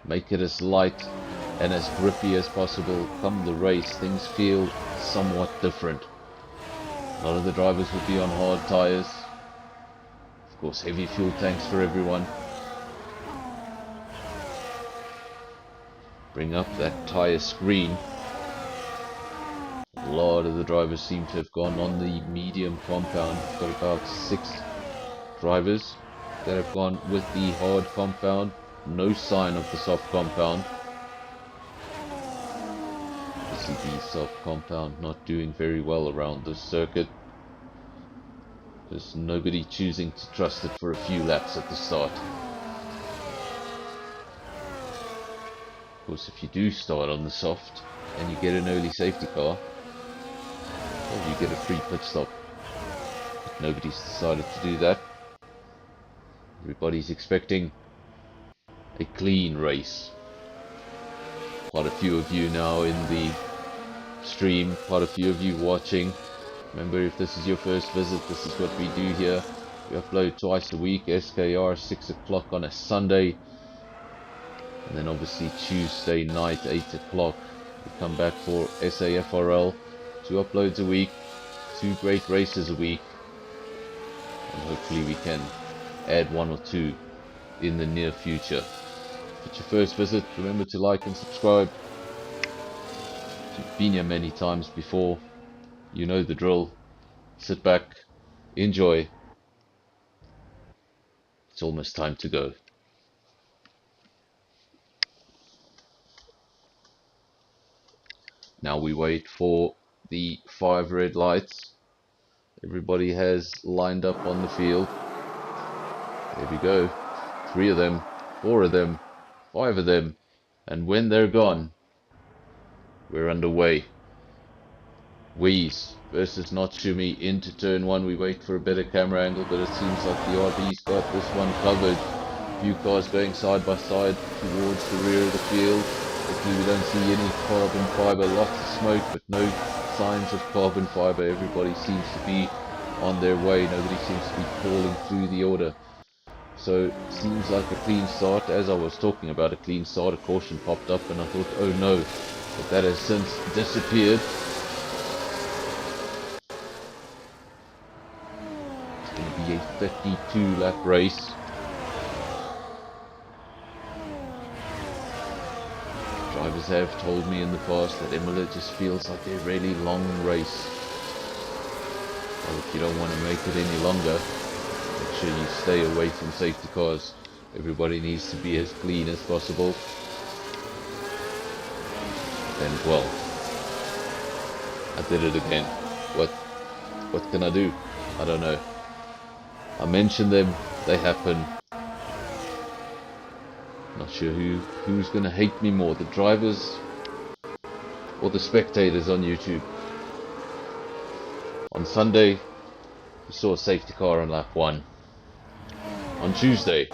make it as light and as grippy as possible. Come the race, things feel somewhat different. A lot of the drivers will be on hard tires. Of course, heavy fuel tanks for everyone. Bring up that tire screen. A lot of the drivers seem to have gone on the medium compound. We've got about 6 drivers that have gone with the hard compound. No sign of the soft compound. You see the soft compound not doing very well around this circuit. There's nobody choosing to trust it for a few laps at the start. Of course, if you do start on the soft and you get an early safety car, well, you get a free pit stop. But nobody's decided to do that. Everybody's expecting a clean race. Quite a few of you now in the stream, quite a few of you watching. Remember, if this is your first visit, this is what we do here. We upload twice a week, SKR 6 o'clock on a Sunday. And then obviously Tuesday night, 8 o'clock, we come back for SAFRL. 2 uploads a week, 2 great races a week. And hopefully we can add 1 or 2 in the near future. If it's your first visit, remember to like and subscribe. If you've been here many times before, you know the drill. Sit back, enjoy. It's almost time to go. Now we wait for the 5 red lights. Everybody has lined up on the field. There we go. 3 of them, 4 of them, 5 of them. And when they're gone, we're underway. Weiss versus Natsumi into turn 1. We wait for a better camera angle, but it seems like the RB's got this one covered. Few cars going side by side towards the rear of the field. Hopefully we don't see any carbon fiber, lots of smoke, but no signs of carbon fiber. Everybody seems to be on their way. Nobody seems to be falling through the order. So seems like a clean start. As I was talking about a clean start, a caution popped up and I thought, oh no, but that has since disappeared. It's going to be a 32 lap race. Drivers have told me in the past that Imola just feels like a really long race. Well, if you don't want to make it any longer, make sure you stay away from safety cars. Everybody needs to be as clean as possible. And well, I did it again. What can I do? I don't know. I mention them, they happen. Not sure who's gonna hate me more, the drivers or the spectators on YouTube. On Sunday, we saw a safety car on lap 1. On Tuesday,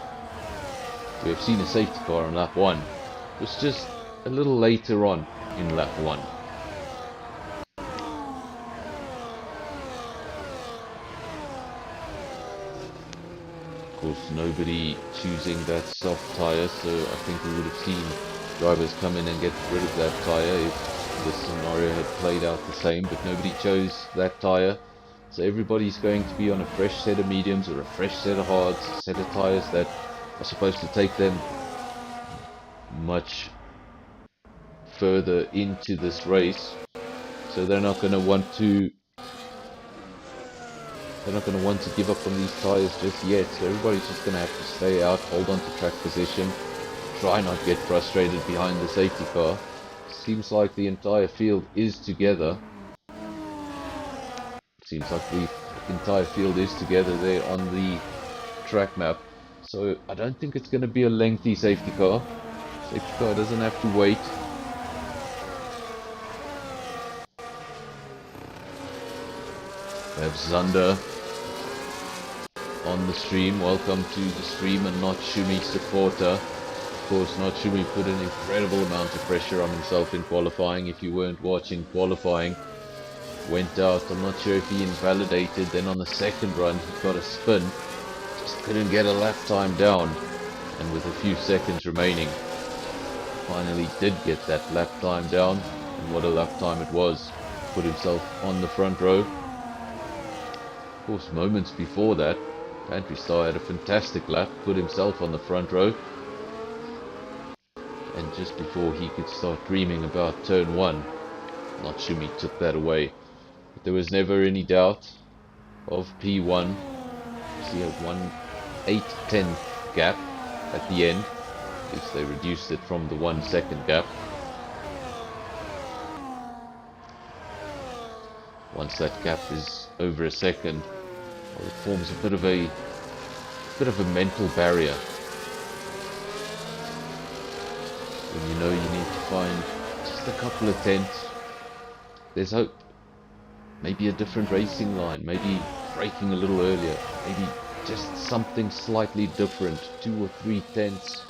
we have seen a safety car on lap 1. It was just a little later on in lap 1. Of course, nobody choosing that soft tyre, so I think we would have seen drivers come in and get rid of that tyre if the scenario had played out the same, but nobody chose that tyre. So everybody's going to be on a fresh set of mediums or a fresh set of hards, a set of tyres that are supposed to take them much further into this race. So they're not going to want to give up on these tyres just yet. So everybody's just going to have to stay out, hold on to track position, try not get frustrated behind the safety car. Seems like the entire field is together. Seems like the entire field is together there on the track map. So I don't think it's going to be a lengthy safety car. Safety car doesn't have to wait. We have Zander on the stream. Welcome to the stream, and Natsumi supporter. Of course, Natsumi put an incredible amount of pressure on himself in qualifying. If you weren't watching qualifying, went out, I'm not sure if he invalidated, then on the second run he got a spin, just couldn't get a lap time down, and with a few seconds remaining, finally did get that lap time down, and what a lap time it was. Put himself on the front row. Of course, moments before that, Pantry Star had a fantastic lap, put himself on the front row, and just before he could start dreaming about turn 1, Natsumi took that away. But there was never any doubt of P1. See a 1/8-10 gap at the end. At least they reduced it from the 1 second gap. Once that gap is over a second, well, it forms a bit of a mental barrier. When you know you need to find just a couple of tenths, there's hope. Maybe a different racing line, maybe braking a little earlier, maybe just something slightly different, 2 or 3 tenths.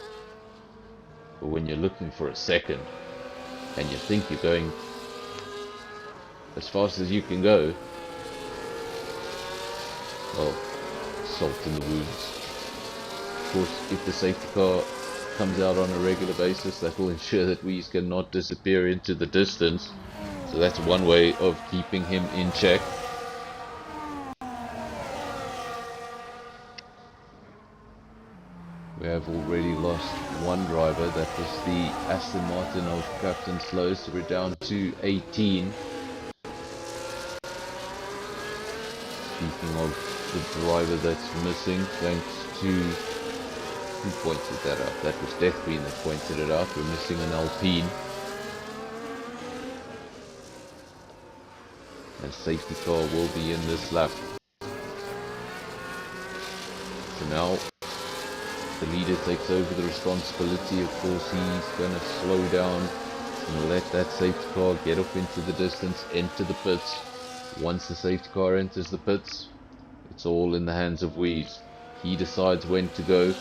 But when you're looking for a second, and you think you're going as fast as you can go, well, salt in the wounds. Of course, if the safety car comes out on a regular basis, that will ensure that Weiss cannot disappear into the distance. So that's one way of keeping him in check. We have already lost one driver. That was the Aston Martin of Captain Slow, so we're down to 18. Speaking of the driver that's missing, thanks to... who pointed that out? That was Death Queen that pointed it out. We're missing an Alpine. A safety car will be in this lap. So now the leader takes over the responsibility. Of course, he's going to slow down and let that safety car get up into the distance, enter the pits. Once the safety car enters the pits, it's all in the hands of Wheeze. He decides when to go.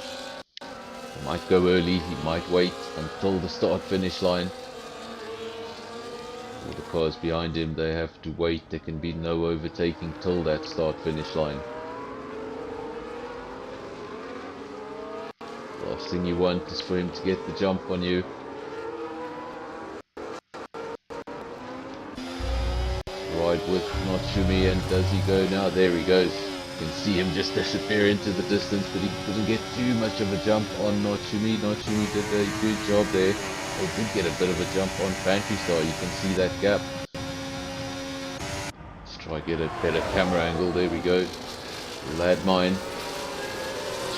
He might go early, he might wait until the start-finish line. All the cars behind him, they have to wait. There can be no overtaking till that start-finish line. Last thing you want is for him to get the jump on you. Ride with Notsumi, and does he go now? There he goes. You can see him just disappear into the distance, but he couldn't get too much of a jump on Notsumi. Notsumi did a good job there. He did get a bit of a jump on Pantry Star. You can see that gap. Let's try get a better camera angle. There we go. Ladmine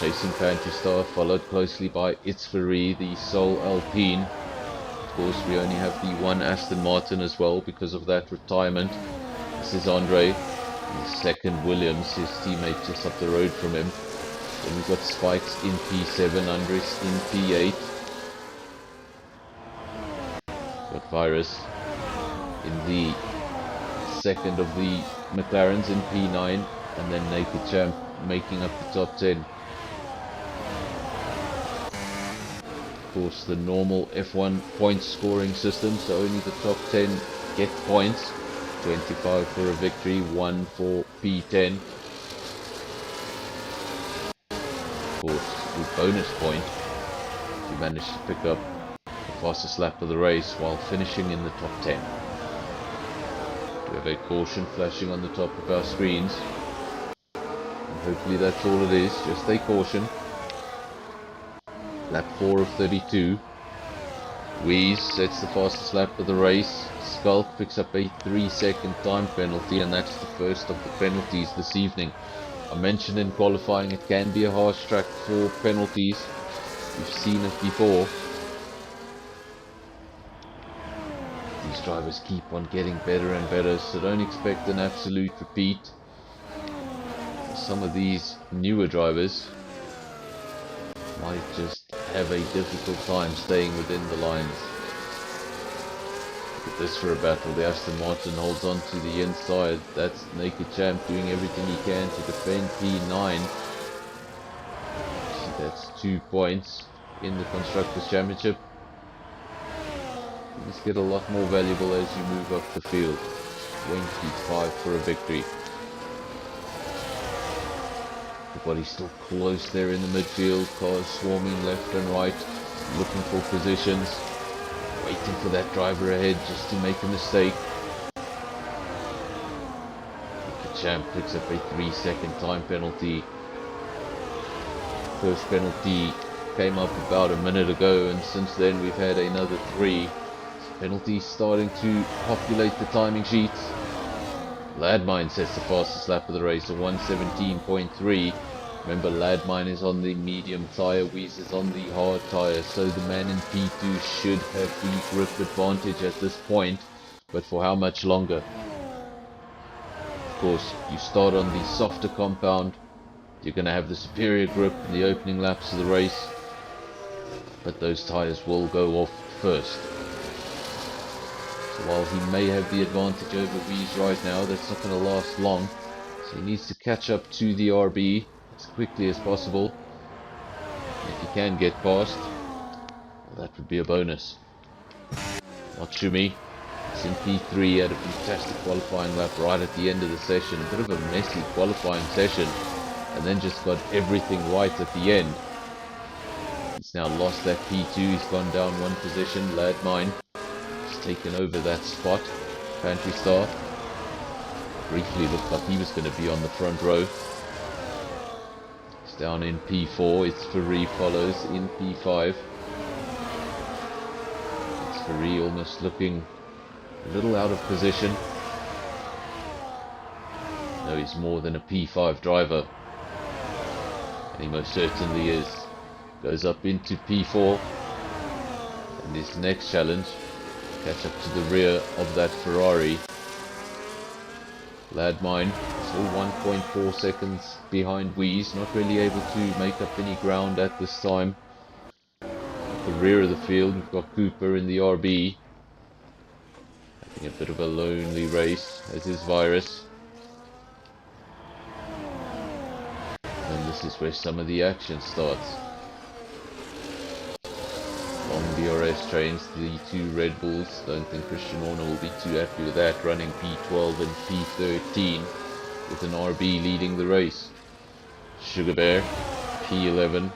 chasing Pantry Star, followed closely by Itzfari, the sole Alpine. Of course, we only have the one Aston Martin as well because of that retirement. This is Andre, the second Williams, his teammate just up the road from him. Then we've got Spikes in P7, Andres in P8. Got Virus in the second of the McLarens in P9, and then Naked Champ making up the top 10. Of course, the normal F1 point scoring system, so only the top 10 get points. 25 for a victory, 1 for P10. Of course, with bonus point, we managed to pick up the fastest lap of the race while finishing in the top 10. We have a caution flashing on the top of our screens. And hopefully that's all it is, just a caution. Lap 4 of 32. Wheeze sets the fastest lap of the race. Skulk picks up a 3-second time penalty, and that's the first of the penalties this evening. I mentioned in qualifying it can be a harsh track for penalties. We've seen it before. These drivers keep on getting better and better, so don't expect an absolute repeat. Some of these newer drivers might just have a difficult time staying within the lines. Look at this for a battle. The Aston Martin holds on to the inside. That's Naked Champ doing everything he can to defend P9. See, that's 2 points in the Constructors' Championship. These get a lot more valuable as you move up the field. 25 for a victory. Everybody's still close there in the midfield. Cars swarming left and right, looking for positions, waiting for that driver ahead just to make a mistake. The Champ picks up a 3-second time penalty. First penalty came up about a minute ago, and since then we've had another 3. Penalties starting to populate the timing sheets. Ladmine sets the fastest lap of the race, a 1:17.3. Remember, Ladmine is on the medium tyre, Wheeze is on the hard tyre, so the man in P2 should have the grip advantage at this point, but for how much longer? Of course, you start on the softer compound, you're going to have the superior grip in the opening laps of the race, but those tyres will go off first. So while he may have the advantage over Wheeze right now, that's not going to last long. So he needs to catch up to the RB as quickly as possible. And if he can get past, well, that would be a bonus. Notsumi is in P3, had a fantastic qualifying lap right at the end of the session. A bit of a messy qualifying session, and then just got everything right at the end. He's now lost that P2, he's gone down 1 position. Ladmine taken over that spot. Pantry Star briefly looked like he was going to be on the front row. He's down in P4. Itzfari follows in P5. Itzfari almost looking a little out of position. No, he's more than a P5 driver, and he most certainly is. Goes up into P4, and his next challenge, catch up to the rear of that Ferrari. Ladmine still 1.4 seconds behind Wheeze, not really able to make up any ground at this time. At the rear of the field, we've got Cooper in the RB. Having a bit of a lonely race, as is Virus. And this is where some of the action starts. Long DRS trains, the two Red Bulls. Don't think Christian Horner will be too happy with that, running P12 and P13 with an RB leading the race. Sugar Bear, P11.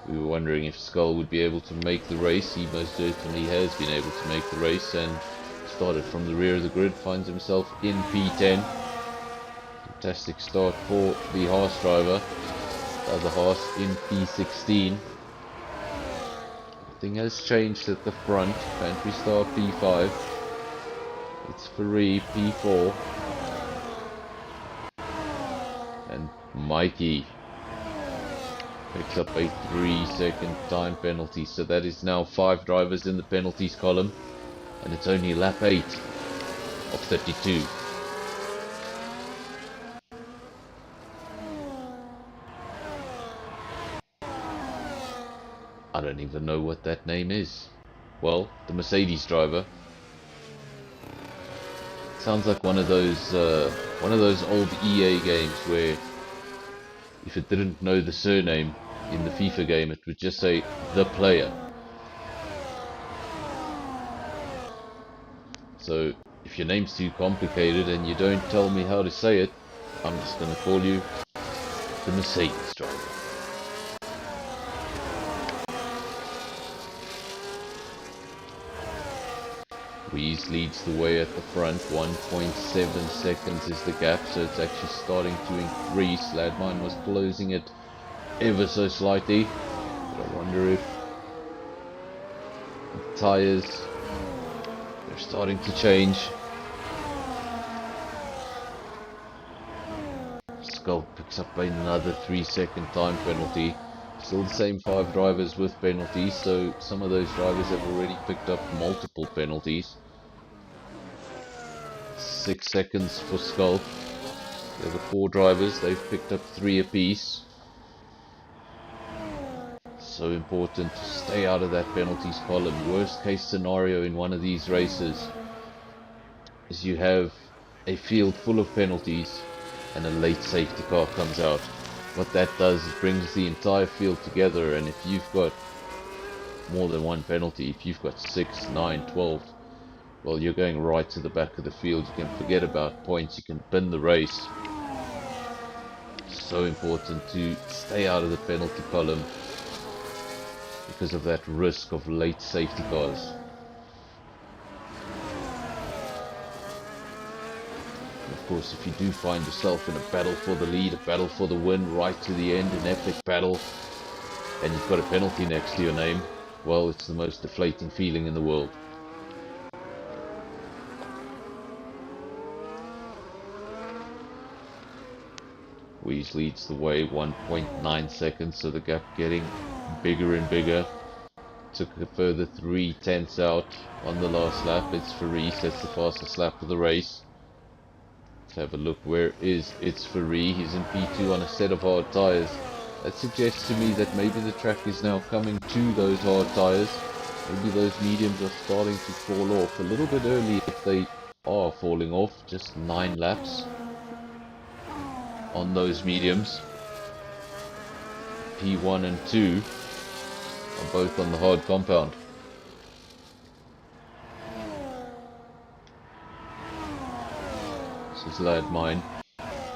We were wondering if Skull would be able to make the race. He most certainly has been able to make the race and started from the rear of the grid, finds himself in P10. Fantastic start for the Haas driver. The other Haas in P16. Nothing has changed at the front. Pantry Star P5. It's Ferrari P4. And Mikey picks up a 3-second time penalty. So that is now 5 drivers in the penalties column. And it's only lap 8 of 32. I don't even know what that name is. Well, the Mercedes driver. Sounds like one of those old EA games where if it didn't know the surname in the FIFA game, it would just say the player. So if your name's too complicated and you don't tell me how to say it, I'm just gonna call you the Mercedes driver. Rees leads the way at the front. 1.7 seconds is the gap, so it's actually starting to increase. Ladmine was closing it ever so slightly, but I wonder if the tyres, they're starting to change. Skull picks up another 3-second time penalty. Still the same 5 drivers with penalties, so some of those drivers have already picked up multiple penalties. 6 seconds for Skull. The other 4 drivers, they've picked up 3 apiece. So important to stay out of that penalties column. Worst case scenario in one of these races is you have a field full of penalties and a late safety car comes out. What that does is brings the entire field together, and if you've got more than one penalty, if you've got 6, 9, 12, well, you're going right to the back of the field. You can forget about points, you can bin the race. So important to stay out of the penalty column because of that risk of late safety cars. Of course, if you do find yourself in a battle for the lead, a battle for the win, right to the end, an epic battle, and you've got a penalty next to your name, well, it's the most deflating feeling in the world. Weeze leads the way, 1.9 seconds, so the gap getting bigger and bigger. Took a further 3/10 out on the last lap. It's Ferrari, that's the fastest lap of the race. Let's have a look. Where is It's Ferrari? He's in P2 on a set of hard tyres. That suggests to me that maybe the track is now coming to those hard tyres. Maybe those mediums are starting to fall off a little bit early if they are falling off. Just 9 laps on those mediums. P1 and 2 are both on the hard compound. This is Ladmine.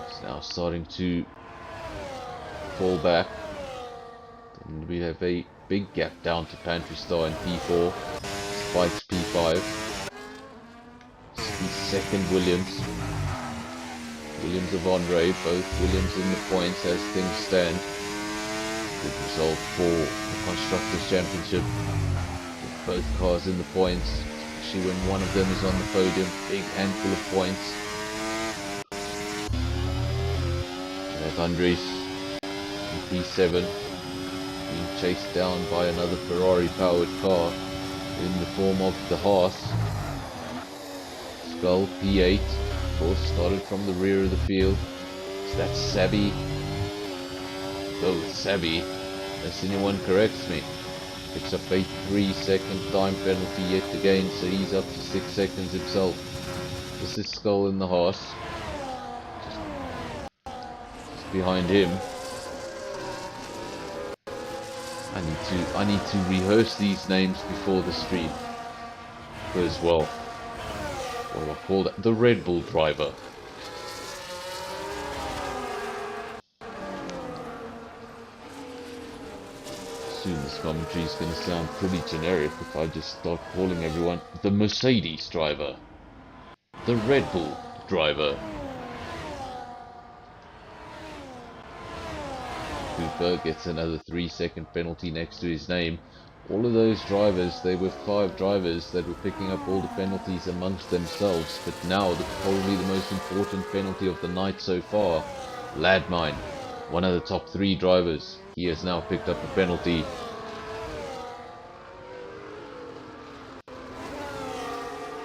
It's now starting to fall back. And we have a big gap down to Pantry Star in P4. Spikes P5. This is the second Williams. Williams of Andre, both Williams in the points as things stand. Good result for the Constructors' Championship. With both cars in the points, especially when one of them is on the podium. Big handful of points. There's Andres in P7, being chased down by another Ferrari-powered car in the form of the Haas. Skull P8, of course, started from the rear of the field. So that's Sabi. Go with Sabi, unless anyone corrects me. Picks up a 3-second time penalty yet again, so he's up to 6 seconds himself. This is Skull in the Haas. Just behind him. I need to rehearse these names before the stream. Because, well, what do I call that? The Red Bull driver. Soon this commentary is going to sound pretty generic if I just start calling everyone the Mercedes driver. The Red Bull driver. Cooper gets another 3-second penalty next to his name. All of those drivers, they were 5 drivers that were picking up all the penalties amongst themselves, but now probably the most important penalty of the night so far, Ladmine, one of the top 3 drivers, he has now picked up a penalty.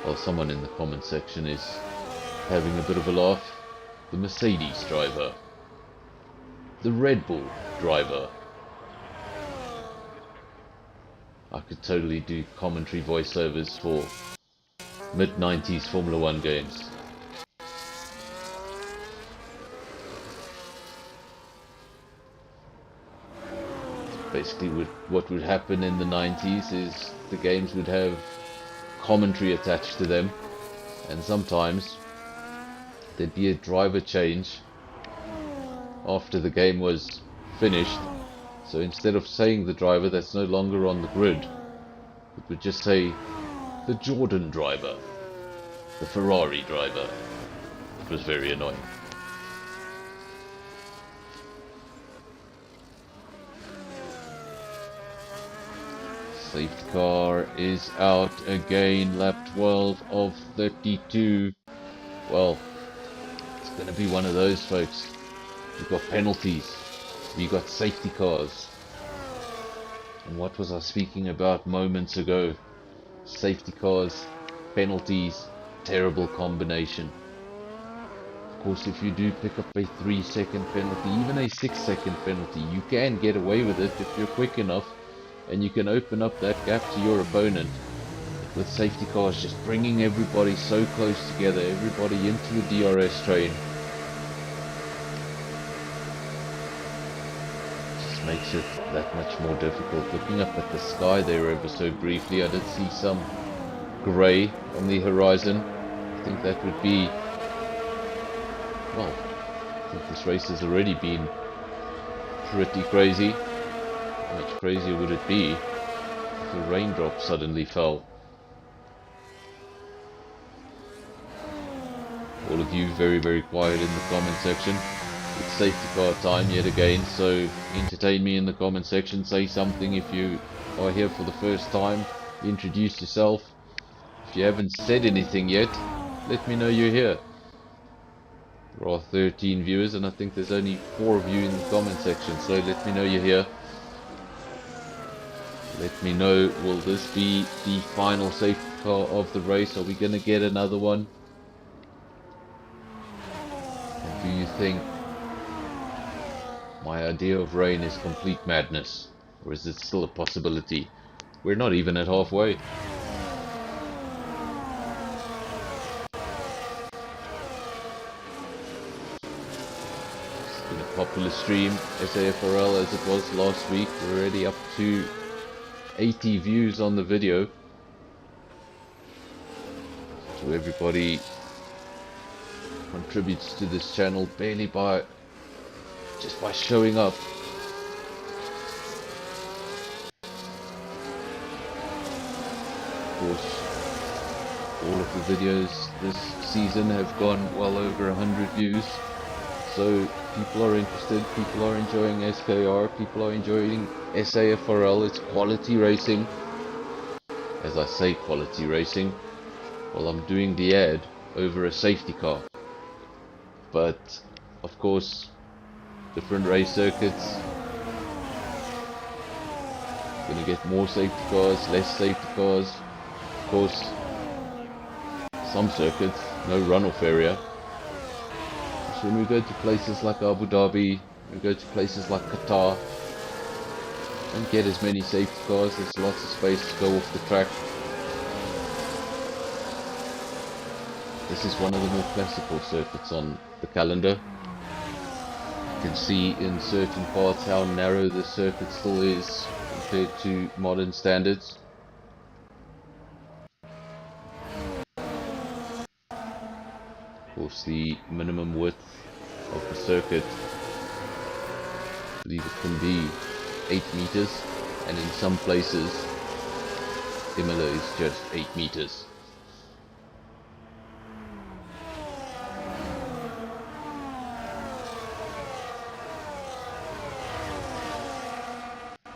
Well, someone in the comment section is having a bit of a laugh. The Mercedes driver. The Red Bull driver. I could totally do commentary voiceovers for mid-90s Formula 1 games. Basically what would happen in the 90s is the games would have commentary attached to them, and sometimes there'd be a driver change after the game was finished. So instead of saying the driver that's no longer on the grid, it would just say the Jordan driver, the Ferrari driver. It was very annoying. Safety car is out again, lap 12 of 32. Well, it's going to be one of those, folks. We've got penalties. We got safety cars. And what was I speaking about moments ago? Safety cars, penalties, terrible combination. Of course, if you do pick up a 3-second penalty, even a 6-second penalty, you can get away with it if you're quick enough, and you can open up that gap to your opponent. With safety cars just bringing everybody so close together, everybody into the DRS train. Makes it that much more difficult. Looking up at the sky there ever so briefly, I did see some grey on the horizon. I think that would be, well, I think this race has already been pretty crazy. How much crazier would it be if a raindrop suddenly fell? All of you very, very quiet in the comment section. It's safety car time yet again, so entertain me in the comment section. Say something if you are here for the first time. Introduce yourself. If you haven't said anything yet, let me know you're here. There are 13 viewers and I think there's only 4 of you in the comment section, so let me know you're here. Let me know, will this be the final safety car of the race? Are we going to get another one? And do you think my idea of rain is complete madness, or is it still a possibility? We're not even at halfway. It's been a popular stream, SAFRL, as it was last week. We're already up to 80 views on the video. So everybody contributes to this channel barely by just by showing up. Of course, all of the videos this season have gone well over 100 views, so people are interested, people are enjoying SKR, people are enjoying SAFRL. It's quality racing. As I say quality racing, well, I'm doing the ad over a safety car, but of course different race circuits, gonna get more safety cars, less safety cars. Of course, some circuits, no runoff area. So when we go to places like Abu Dhabi, we go to places like Qatar, Don't get as many safety cars, there's lots of space to go off the track. This is one of the more classical circuits on the calendar. You can see in certain parts how narrow the circuit still is compared to modern standards. Of course, the minimum width of the circuit, I believe it can be 8 meters, and in some places Imola is just 8 meters.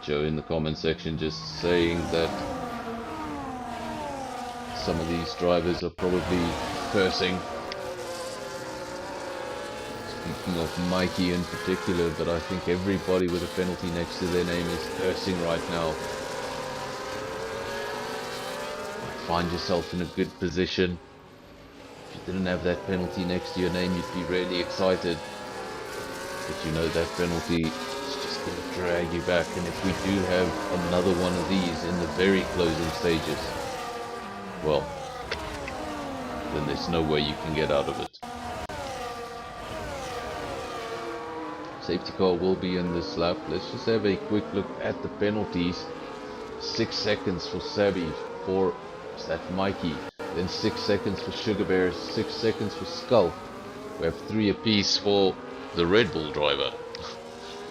Joe in the comment section just saying that some of these drivers are probably cursing. Speaking of Mikey in particular, but I think everybody with a penalty next to their name is cursing right now. Find yourself in a good position. If you didn't have that penalty next to your name, you'd be really excited. But you know that penalty is just going to drag you back, and if we do have another one of these in the very closing stages, well, then there's no way you can get out of it. Safety car will be in this lap. Let's just have a quick look at the penalties. 6 seconds for Sabby, for is that Mikey, then 6 seconds for Sugar Bear, 6 seconds for Skull. We have 3 apiece for the Red Bull driver,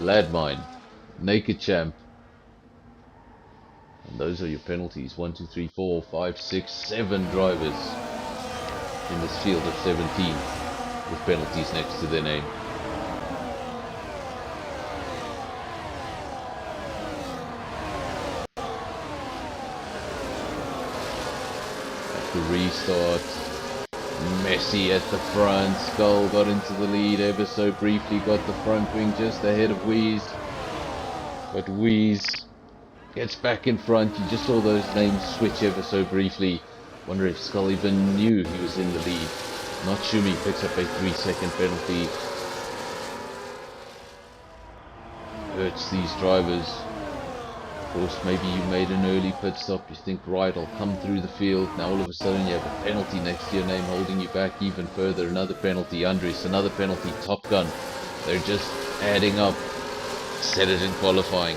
Ladmine, Naked Champ. And those are your penalties. 1, 2, 3, 4, 5, 6, 7 drivers in this field of 17 with penalties next to their name. At the restart, Messi at the front, Skull got into the lead ever so briefly, got the front wing just ahead of Wheeze, but Wheeze gets back in front. You just saw those names switch ever so briefly. Wonder if Skull even knew he was in the lead. Not Shumi picks up a 3-second penalty. Hurts these drivers. Of course, maybe you made an early pit stop, you think, right, I'll come through the field. Now all of a sudden you have a penalty next to your name holding you back even further. Another penalty, Andres, another penalty, Top Gun. They're just adding up. Said it in qualifying.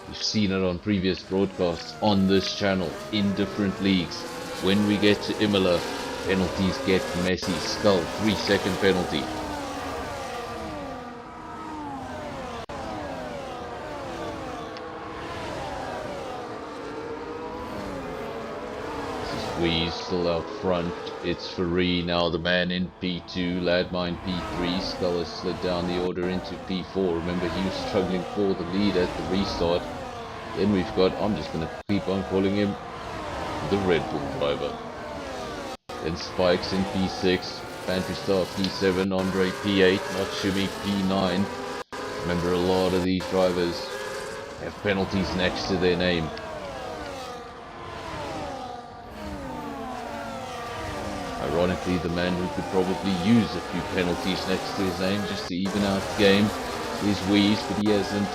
We've seen it on previous broadcasts on this channel in different leagues. When we get to Imola, penalties get messy. Skull, 3-second penalty. Wheeze still out front. It's Faree now, the man in P2, Ladmine P3. Skull has slid down the order into P4. Remember, he was struggling for the lead at the restart. Then we've got, I'm just going to keep on calling him the Red Bull driver. Then Spikes in P6, Pantry Star P7, Andre P8, Not Shumi P9. Remember, a lot of these drivers have penalties next to their name. Ironically, the man who could probably use a few penalties next to his name just to even out the game is Wheeze, but he hasn't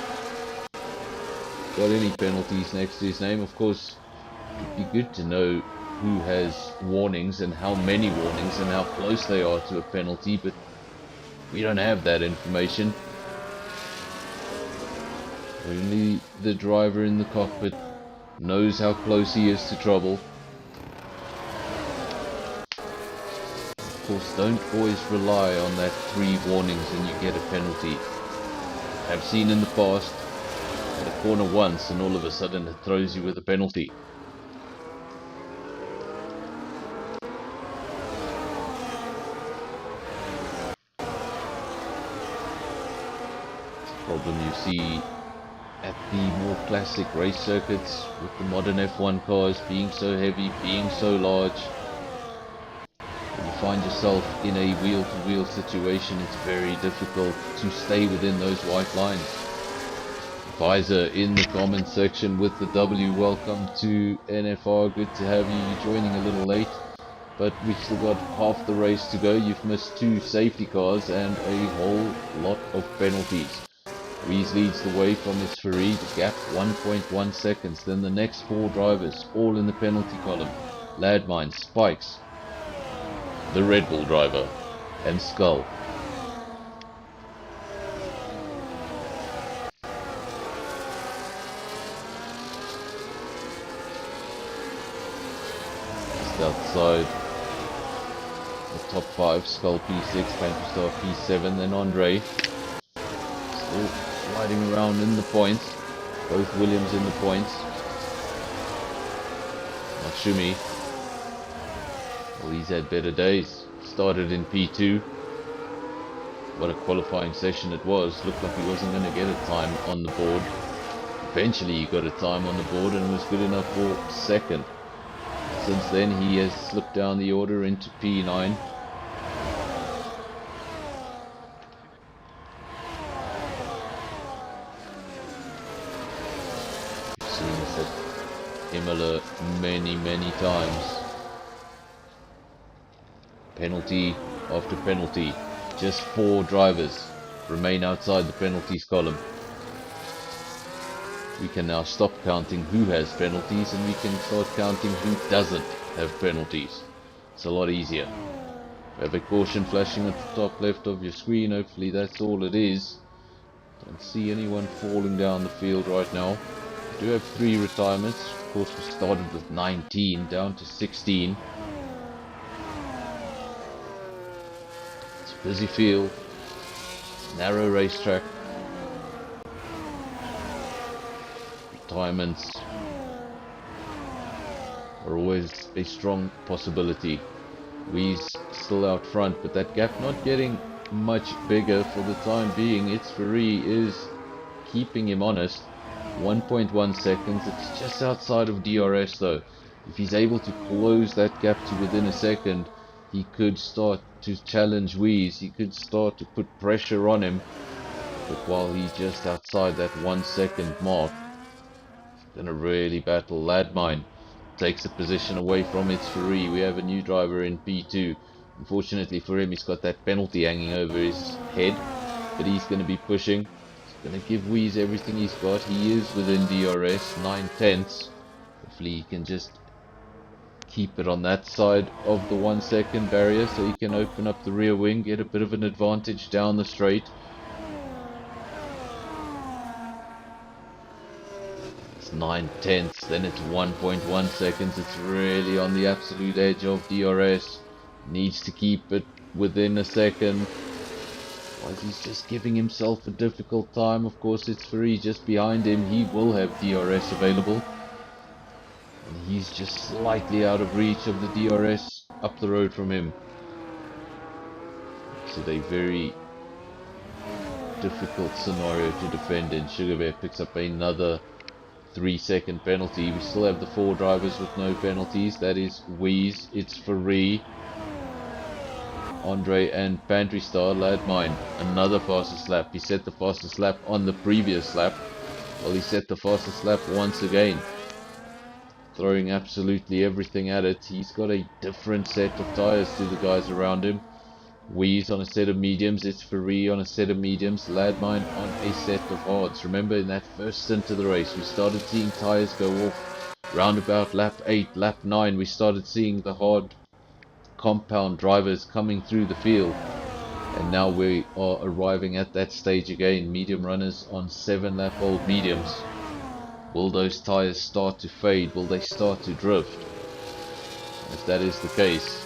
got any penalties next to his name. Of course, it'd be good to know who has warnings and how many warnings and how close they are to a penalty, but we don't have that information. Only the driver in the cockpit knows how close he is to trouble. Of course, don't always rely on that 3 warnings and you get a penalty. I've seen in the past, at a corner once and all of a sudden it throws you with a penalty. Problem you see at the more classic race circuits with the modern F1 cars being so heavy, being so large. When you find yourself in a wheel-to-wheel situation, it's very difficult to stay within those white lines. Visor in the comment section with the W. Welcome to NFR. Good to have you. You're joining a little late, but we've still got half the race to go. You've missed 2 safety cars and a whole lot of penalties. Wies leads the way from his Ferrari, the gap 1.1 seconds. Then the next 4 drivers, all in the penalty column. Landmine, Spikes, the Red Bull driver, and Skull. Just outside the top 5, Skull P6, Pantry Star P7, then Andre. Still sliding around in the points. Both Williams in the points. Not Shumi. Well, he's had better days. Started in P2. What a qualifying session it was. Looked like he wasn't going to get a time on the board. Eventually he got a time on the board and was good enough for second. Since then he has slipped down the order into P9. We've seen this at Imola many times. Penalty after penalty. Just 4 drivers remain outside the penalties column. We can now stop counting who has penalties and we can start counting who doesn't have penalties. It's a lot easier. We have a caution flashing at the top left of your screen. Hopefully that's all it is. Don't see anyone falling down the field right now. We do have 3 retirements. Of course we started with 19 down to 16. It's a busy field. Narrow racetrack. Retirements are always a strong possibility. We's still out front, but that gap not getting much bigger for the time being. Its Ferrari is keeping him honest. 1.1 seconds. It's just outside of DRS though. If he's able to close that gap to within a second, he could start to challenge Weeze. He could start to put pressure on him. But while he's just outside that 1 second mark, gonna really battle. Landmine takes a position away from its Ferrari. We have a new driver in P2. Unfortunately for him, he's got that penalty hanging over his head, but he's gonna be pushing. He's gonna give Weeze everything he's got. He is within DRS, 9/10. Hopefully he can just keep it on that side of the 1 second barrier so he can open up the rear wing, get a bit of an advantage down the straight. 9/10, then it's 1.1 seconds. It's really on the absolute edge of DRS. Needs to keep it within a second. Otherwise he's just giving himself a difficult time. Of course it's Ferrari just behind him. He will have DRS available. And he's just slightly out of reach of the DRS up the road from him. So a very difficult scenario to defend in. Sugar Bear picks up another 3-second penalty. We still have the 4 drivers with no penalties. That is Weeze, it's Ferrari, Andre and Pantry Star. Landmine, another fastest lap. He set the fastest lap on the previous lap. Well, he set the fastest lap once again. Throwing absolutely everything at it. He's got a different set of tyres to the guys around him. Weeze on a set of mediums, it's Ferrari on a set of mediums, Landmine on a set of hards. Remember in that first stint of the race we started seeing tyres go off round about lap 8, lap 9. We started seeing the hard compound drivers coming through the field, and now we are arriving at that stage again. Medium runners on 7 lap old mediums. Will those tyres start to fade? Will they start to drift? If that is the case,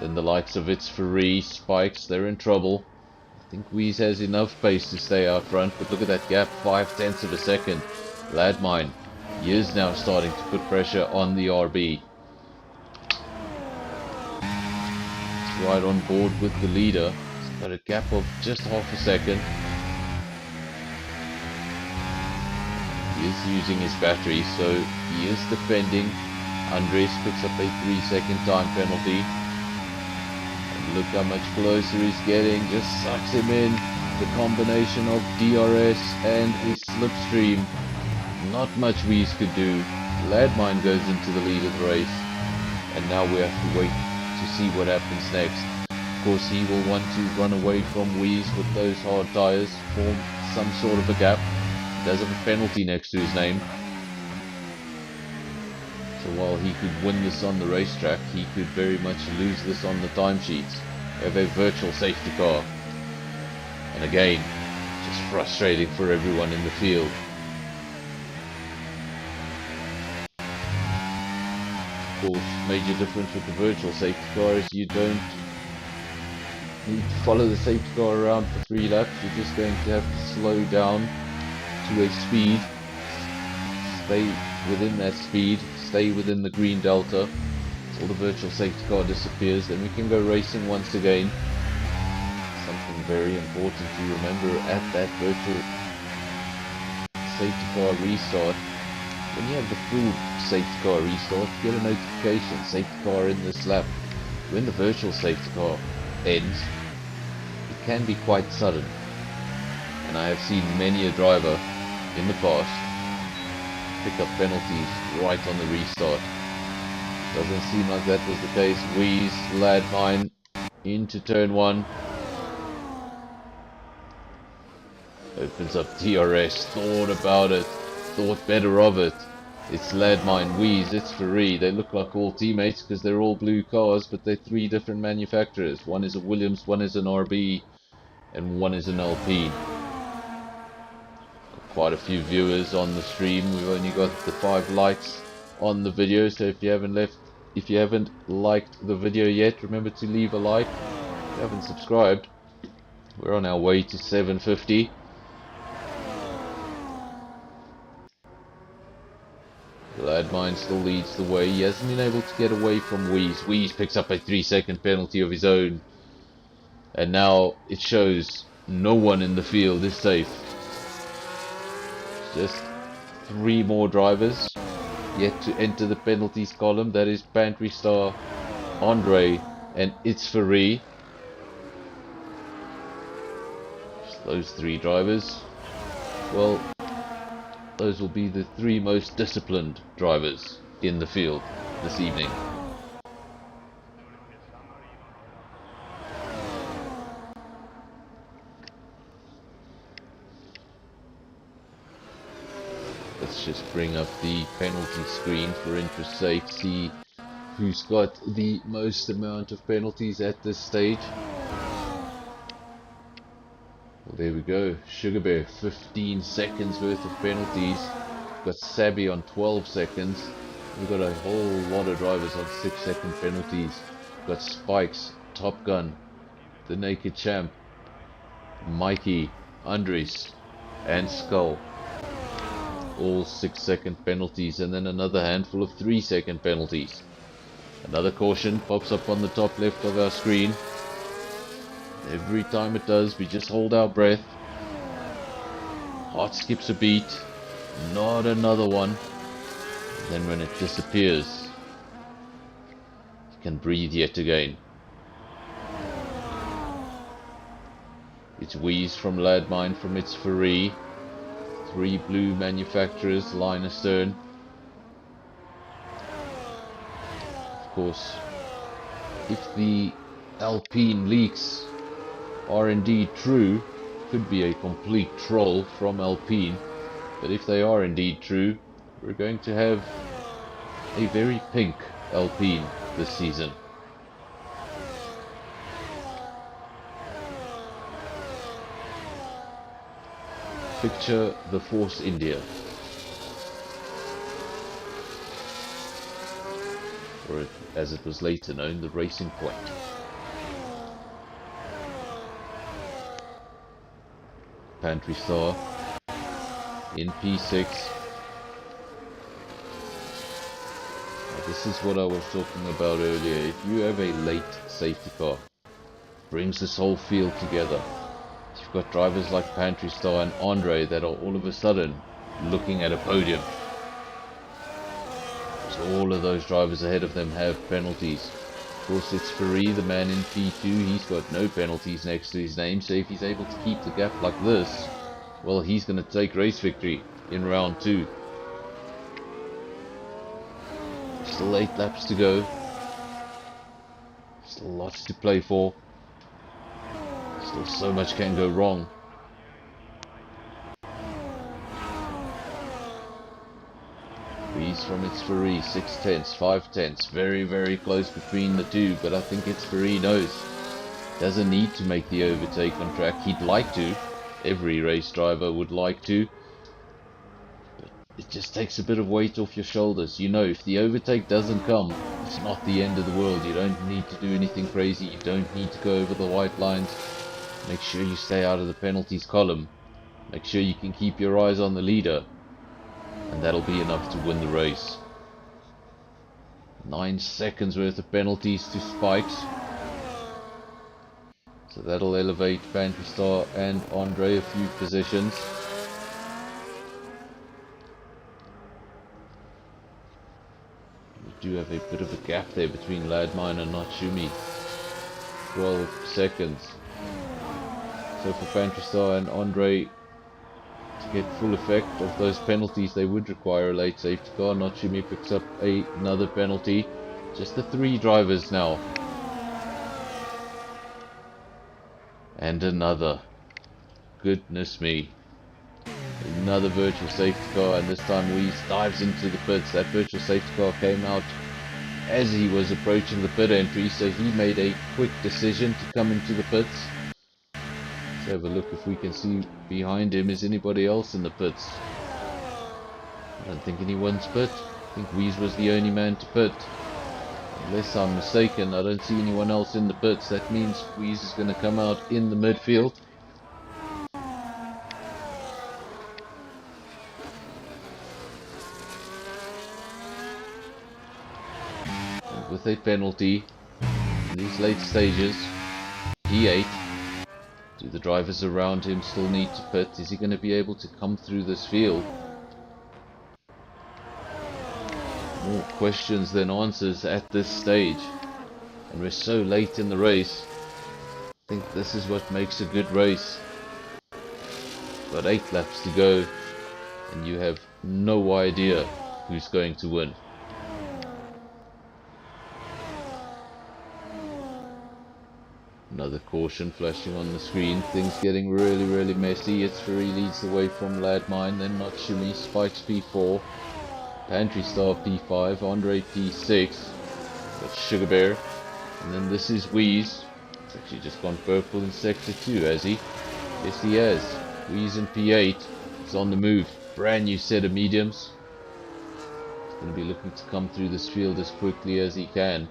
then the likes of its Ferrari, Spikes, they're in trouble. I think Weeze has enough pace to stay out front, but look at that gap, 5/10 of a second. Landmine, he is now starting to put pressure on the RB. It's right on board with the leader. He's got a gap of just half a second. He is using his battery, so he is defending. Andres picks up a 3-second time penalty. Look how much closer he's getting, just sucks him in. The combination of DRS and a slipstream. Not much Weeze could do. Landmine goes into the lead of the race. And now we have to wait to see what happens next. Of course, he will want to run away from Wheeze with those hard tyres, form some sort of a gap. He does have a penalty next to his name. So while he could win this on the racetrack, he could very much lose this on the timesheets. We have a virtual safety car. And again, just frustrating for everyone in the field. Of course, major difference with the virtual safety car is you don't need to follow the safety car around for 3 laps. You're just going to have to slow down to a speed, stay within that speed, stay within the green delta until the virtual safety car disappears. Then we can go racing once again. Something very important to remember at that virtual safety car restart: when you have the full safety car restart, you get a notification, safety car in this lap. When the virtual safety car ends, it can be quite sudden, and I have seen many a driver in the past pick up penalties right on the restart. Doesn't seem like that was the case. Wheeze, Landmine into turn 1. Opens up DRS, thought about it, thought better of it. It's Landmine, Wheeze, it's Free. They look like all teammates because they're all blue cars, but they're 3 different manufacturers. One is a Williams, one is an RB, and one is an Alpine. Got quite a few viewers on the stream. We've only got the 5 likes on the video, so if you haven't liked the video yet, remember to leave a like. If you haven't subscribed, we're on our way to 750. Landmine still leads the way. He hasn't been able to get away from Wheeze. Wheeze picks up a 3-second penalty of his own. And now it shows no one in the field is safe. Just 3 more drivers yet to enter the penalties column. That is Pantry Star, Andre, and It's Free. Those 3 drivers. Well, those will be the 3 most disciplined drivers in the field this evening. Let's just bring up the penalty screen for interest's sake, see who's got the most amount of penalties at this stage. Well, there we go. Sugar Bear, 15 seconds worth of penalties. We've got Sabby on 12 seconds. We've got a whole lot of drivers on 6-second penalties. We've got Spikes, Top Gun, the Naked Champ, Mikey, Andres, and Skull. All 6-second penalties, and then another handful of 3-second penalties. Another caution pops up on the top left of our screen. Every time it does, we just hold our breath. Heart skips a beat. Not another one. And then when it disappears, you can breathe yet again. It's Wheeze from Landmine from It's Free. 3 blue manufacturers, line astern. Of course, if the Alpine leaks are indeed true, could be a complete troll from Alpine, but if they are indeed true, we're going to have a very pink Alpine this season. Picture the Force India, or as it was later known, the Racing Point. Pantry Star in P6. Now, this is what I was talking about earlier. If you have a late safety car, it brings this whole field together. You've got drivers like Pantry Star and Andre that are all of a sudden looking at a podium. So all of those drivers ahead of them have penalties. Of course, it's Free, the man in P2. He's got no penalties next to his name, so if he's able to keep the gap like this, well, he's going to take race victory in round 2. Still 8 laps to go. Still lots to play for. Still so much can go wrong. Wheeze from SAFRL, 6 tenths, 5 tenths, very, very close between the two, but I think SAFRL knows. Doesn't need to make the overtake on track. He'd like to. Every race driver would like to. But it just takes a bit of weight off your shoulders. You know, if the overtake doesn't come, it's not the end of the world. You don't need to do anything crazy. You don't need to go over the white lines. Make sure you stay out of the penalties column. Make sure you can keep your eyes on the leader. And that'll be enough to win the race. 9 seconds worth of penalties to spikes. So that'll elevate Pantry Star and Andre a few positions. We do have a bit of a gap there between Ladmine and Natsumi. 12 seconds. So for Pantry Star and Andre to get full effect of those penalties, they would require a late safety car. Natsumi picks up another penalty. Just the 3 drivers now. And another. Goodness me. Another virtual safety car, and this time Wheeze dives into the pits. That virtual safety car came out as he was approaching the pit entry, so he made a quick decision to come into the pits. Let's have a look if we can see behind him. Is anybody else in the pits? I don't think anyone's pit. I think Wheeze was the only man to pit. Unless I'm mistaken, I don't see anyone else in the pits. That means Wheeze is going to come out in the midfield. And with a penalty in these late stages, P8. Do the drivers around him still need to pit? Is he going to be able to come through this field? More questions than answers at this stage. And we're so late in the race. I think this is what makes a good race. Got 8 laps to go. And you have no idea who's going to win. Another caution flashing on the screen. Things getting really, really messy. SAFRL leads the way from Ladmine, then Natsumi, Spikes P4, Pantry Star P5, Andre P6, got Sugar Bear, and then this is Wheeze. It's actually just gone purple in Sector 2, has he? Yes, he has. Wheeze in P8 is on the move. Brand new set of mediums. He's going to be looking to come through this field as quickly as he can.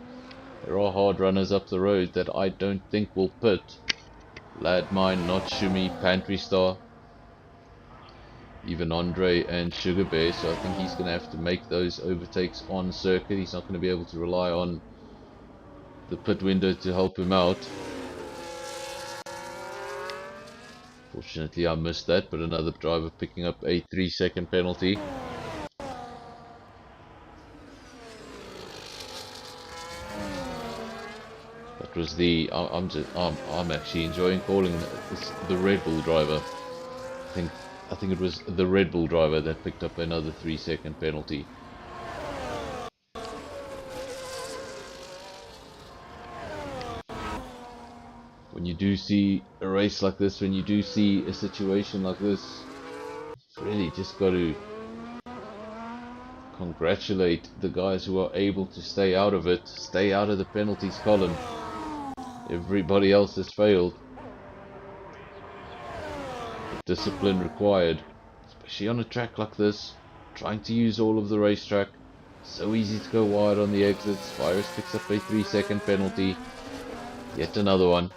There are hard runners up the road that I don't think will pit. Ladmine, Natsumi, Pantry Star, even Andre and Sugar Bear, so I think he's going to have to make those overtakes on circuit. He's not going to be able to rely on the pit window to help him out. Fortunately I missed that, but another driver picking up a 3-second penalty. That was the I'm actually enjoying calling this the Red Bull driver. I think it was the Red Bull driver that picked up another 3-second penalty. When you do see a race like this, when you do see a situation like this, you've really just got to congratulate the guys who are able to stay out of it, stay out of the penalties column. Everybody else has failed. The discipline required, especially on a track like this, trying to use all of the racetrack. So easy to go wide on the exits. Virus picks up a 3-second penalty. Yet another one.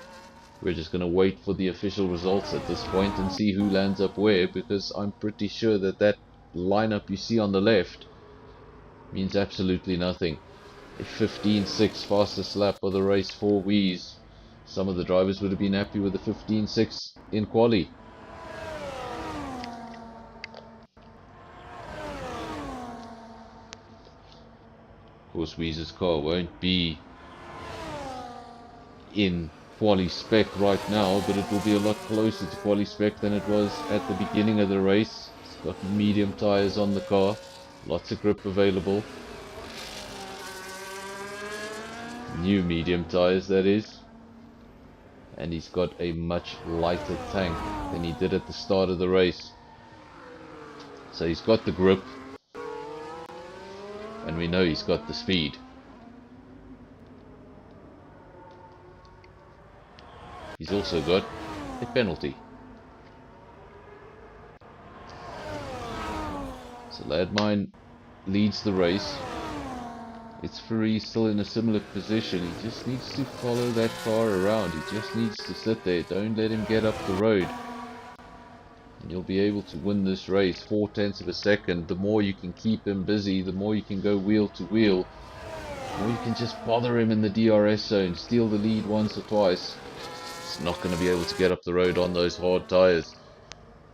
We're just going to wait for the official results at this point and see who lands up where, because I'm pretty sure that that lineup you see on the left means absolutely nothing. A 15.6 fastest lap of the race for Wheeze. Some of the drivers would have been happy with the 15.6 in quali. Of course, Wheeze's car won't be in quali spec right now, but it will be a lot closer to quali spec than it was at the beginning of the race. It's got medium tires on the car, lots of grip available. New medium tires, that is. and he's got a much lighter tank than he did at the start of the race. So he's got the grip, and we know he's got the speed. He's also got a penalty. So Ladmine leads the race. It's Free still in a similar position. He just needs to follow that car around. He just needs to sit there. Don't let him get up the road. And you'll be able to win this race. 4/10 of a second. The more you can keep him busy, the more you can go wheel to wheel. The more you can just bother him in the DRS zone. Steal the lead once or twice. It's not going to be able to get up the road on those hard tyres.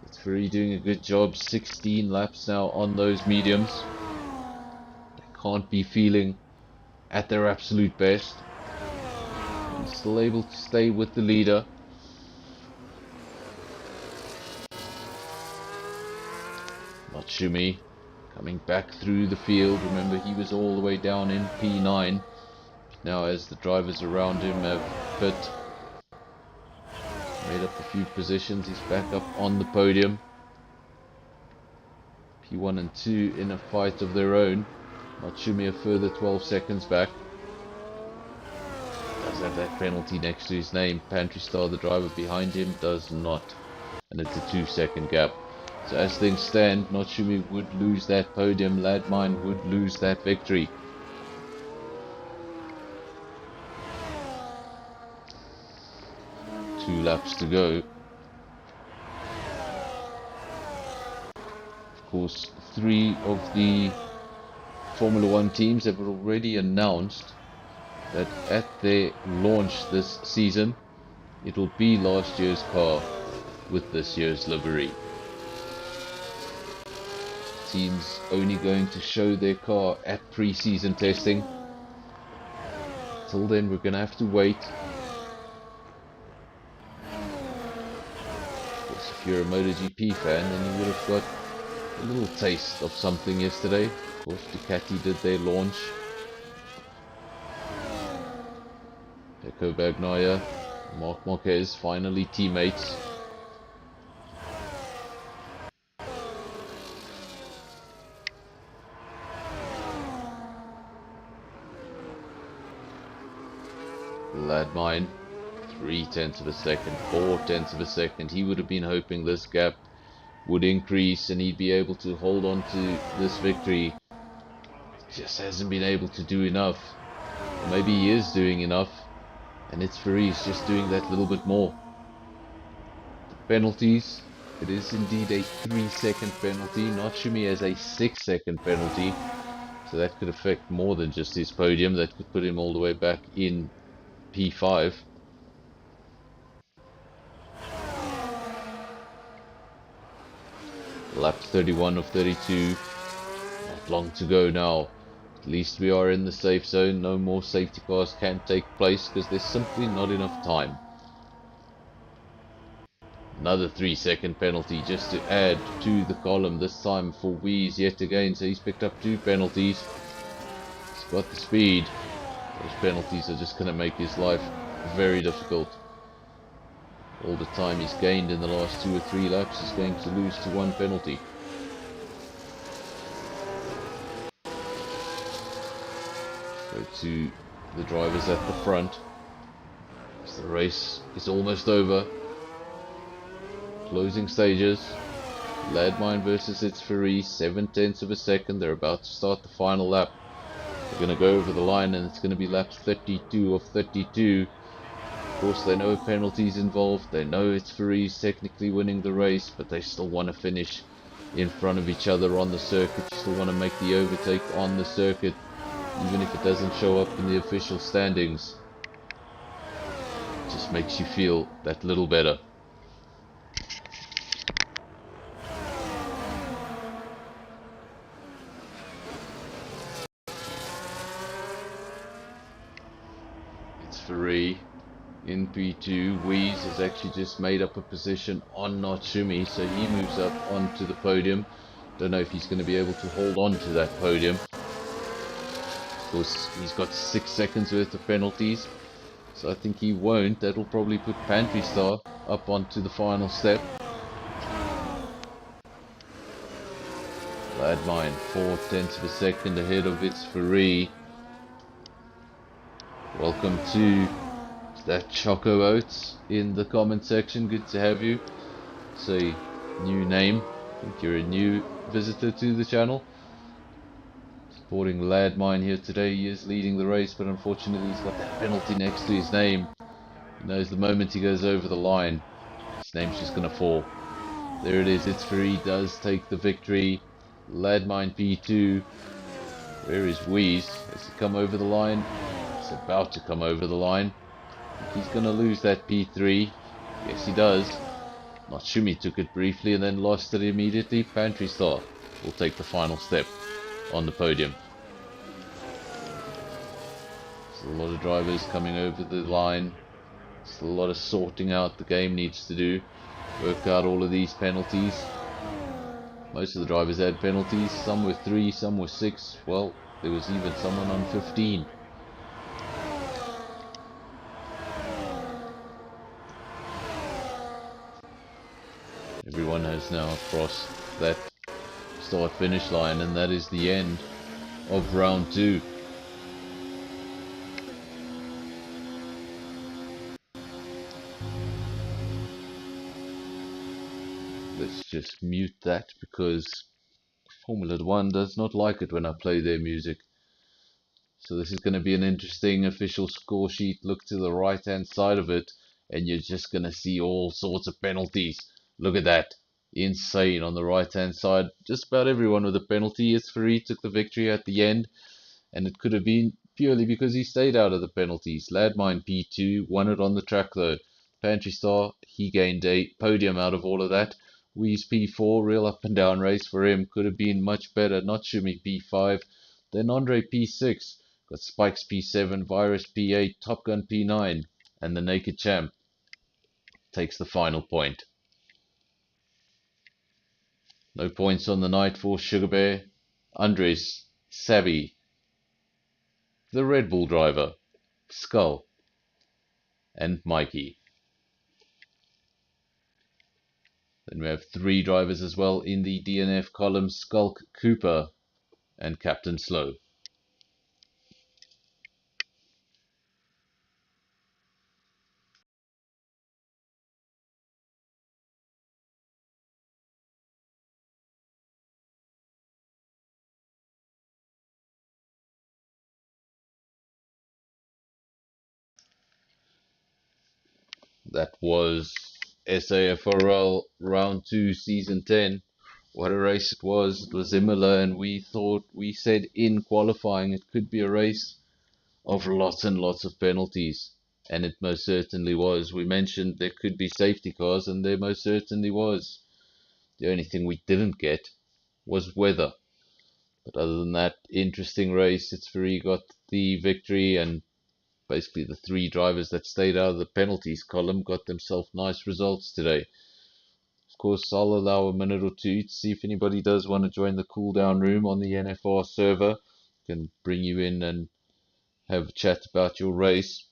It's Free doing a good job. 16 laps now on those mediums. Can't be feeling at their absolute best. And still able to stay with the leader. Matsumi coming back through the field. Remember, he was all the way down in P9. Now as the drivers around him have pit, made up a few positions, he's back up on the podium. P1 and 2 in a fight of their own. Matsumi a further 12 seconds back. Does have that penalty next to his name. Pantry Star, the driver behind him, does not. And it's a 2-second gap. So as things stand, Matsumi would lose that podium. Ladmine would lose that victory. Two laps to go. Of course, 3 of the Formula 1 teams have already announced that at their launch this season, it will be last year's car with this year's livery. Teams only going to show their car at pre-season testing. Till then, we're going to have to wait. Of course, if you're a MotoGP fan, then you would have got a little taste of something yesterday. Of course, Ducati did their launch. Pecco Bagnaia, Marc Marquez, finally teammates. Ladmine, 3/10 of a second, 4/10 of a second. He would have been hoping this gap would increase and he'd be able to hold on to this victory. Just hasn't been able to do enough. Or maybe he is doing enough, and it's Fari's just doing that little bit more. The penalties, it is indeed a 3-second penalty. Natsumi has a 6-second penalty, so that could affect more than just his podium. That could put him all the way back in P5. Lap 31 of 32. Not long to go now. At least we are in the safe zone. No more safety cars can take place because there's simply not enough time. Another 3-second penalty just to add to the column, this time for Wheeze yet again. So he's picked up 2 penalties. He's got the speed. Those penalties are just going to make his life very difficult. All the time he's gained in the last 2 or 3 laps, he's going to lose to 1 penalty. Go to the drivers at the front. As the race is almost over. Closing stages. Ladmine versus It's Free, 7/10 of a second. They're about to start the final lap. They're going to go over the line and it's going to be lap 32 of 32. Of course, they know penalties involved. They know It's Free's technically winning the race, but they still want to finish in front of each other on the circuit. You still want to make the overtake on the circuit, even if it doesn't show up in the official standings. It just makes you feel that little better. It's Free in P2. Wheeze has actually just made up a position on Natsumi, so he moves up onto the podium. Don't know if he's going to be able to hold on to that podium. Of course, he's got 6 seconds worth of penalties, so I think he won't. That'll probably put Pantry Star up onto the final step. Landmine 4/10 of a second ahead of its Free. Welcome to that Choco Oats in the comment section. Good to have you. Say new name. I think you're a new visitor to the channel. Supporting Landmine here today. He is leading the race, but unfortunately he's got that penalty next to his name. He knows the moment he goes over the line, his name's just going to fall. There it is. It's Free does take the victory. Landmine P2. Where is Wheeze? Has he come over the line? He's about to come over the line. He's going to lose that P3. Yes, he does. Natsumi took it briefly and then lost it immediately. Pantry Star will take the final step on the podium. There's a lot of drivers coming over the line. There's a lot of sorting out the game needs to do. Work out all of these penalties. Most of the drivers had penalties. Some were 3, some were 6. Well, there was even someone on 15. Everyone has now crossed that start finish line, and that is the end of round 2. Let's just mute that because Formula 1 does not like it when I play their music. So this is going to be an interesting official score sheet. Look to the right hand side of it and you're just going to see all sorts of penalties. Look at that. Insane on the right hand side. Just about everyone with a penalty. It's Free took the victory at the end, and it could have been purely because he stayed out of the penalties. Landmine P2 won it on the track though. Pantry Star, he gained a podium out of all of that. Wheeze P4, real up and down race for him. Could have been much better. Natsumi P5. Then Andre P6. Got Spikes P7, Virus P8, Top Gun P9. And the Naked Champ takes the final point. No points on the night for Sugar Bear, Andres, Savvy, the Red Bull driver, Skull, and Mikey. Then we have 3 drivers as well in the DNF column, Skulk, Cooper, and Captain Slow. That was SAFRL Round 2 Season 10. What a race it was. It was Imola, and we said in qualifying it could be a race of lots and lots of penalties. And it most certainly was. We mentioned there could be safety cars, and there most certainly was. The only thing we didn't get was weather. But other than that, interesting race. It's Free got the victory, and basically the 3 drivers that stayed out of the penalties column got themselves nice results today. Of course, I'll allow a minute or two to see if anybody does want to join the cool down room on the NFR server. Can bring you in and have a chat about your race.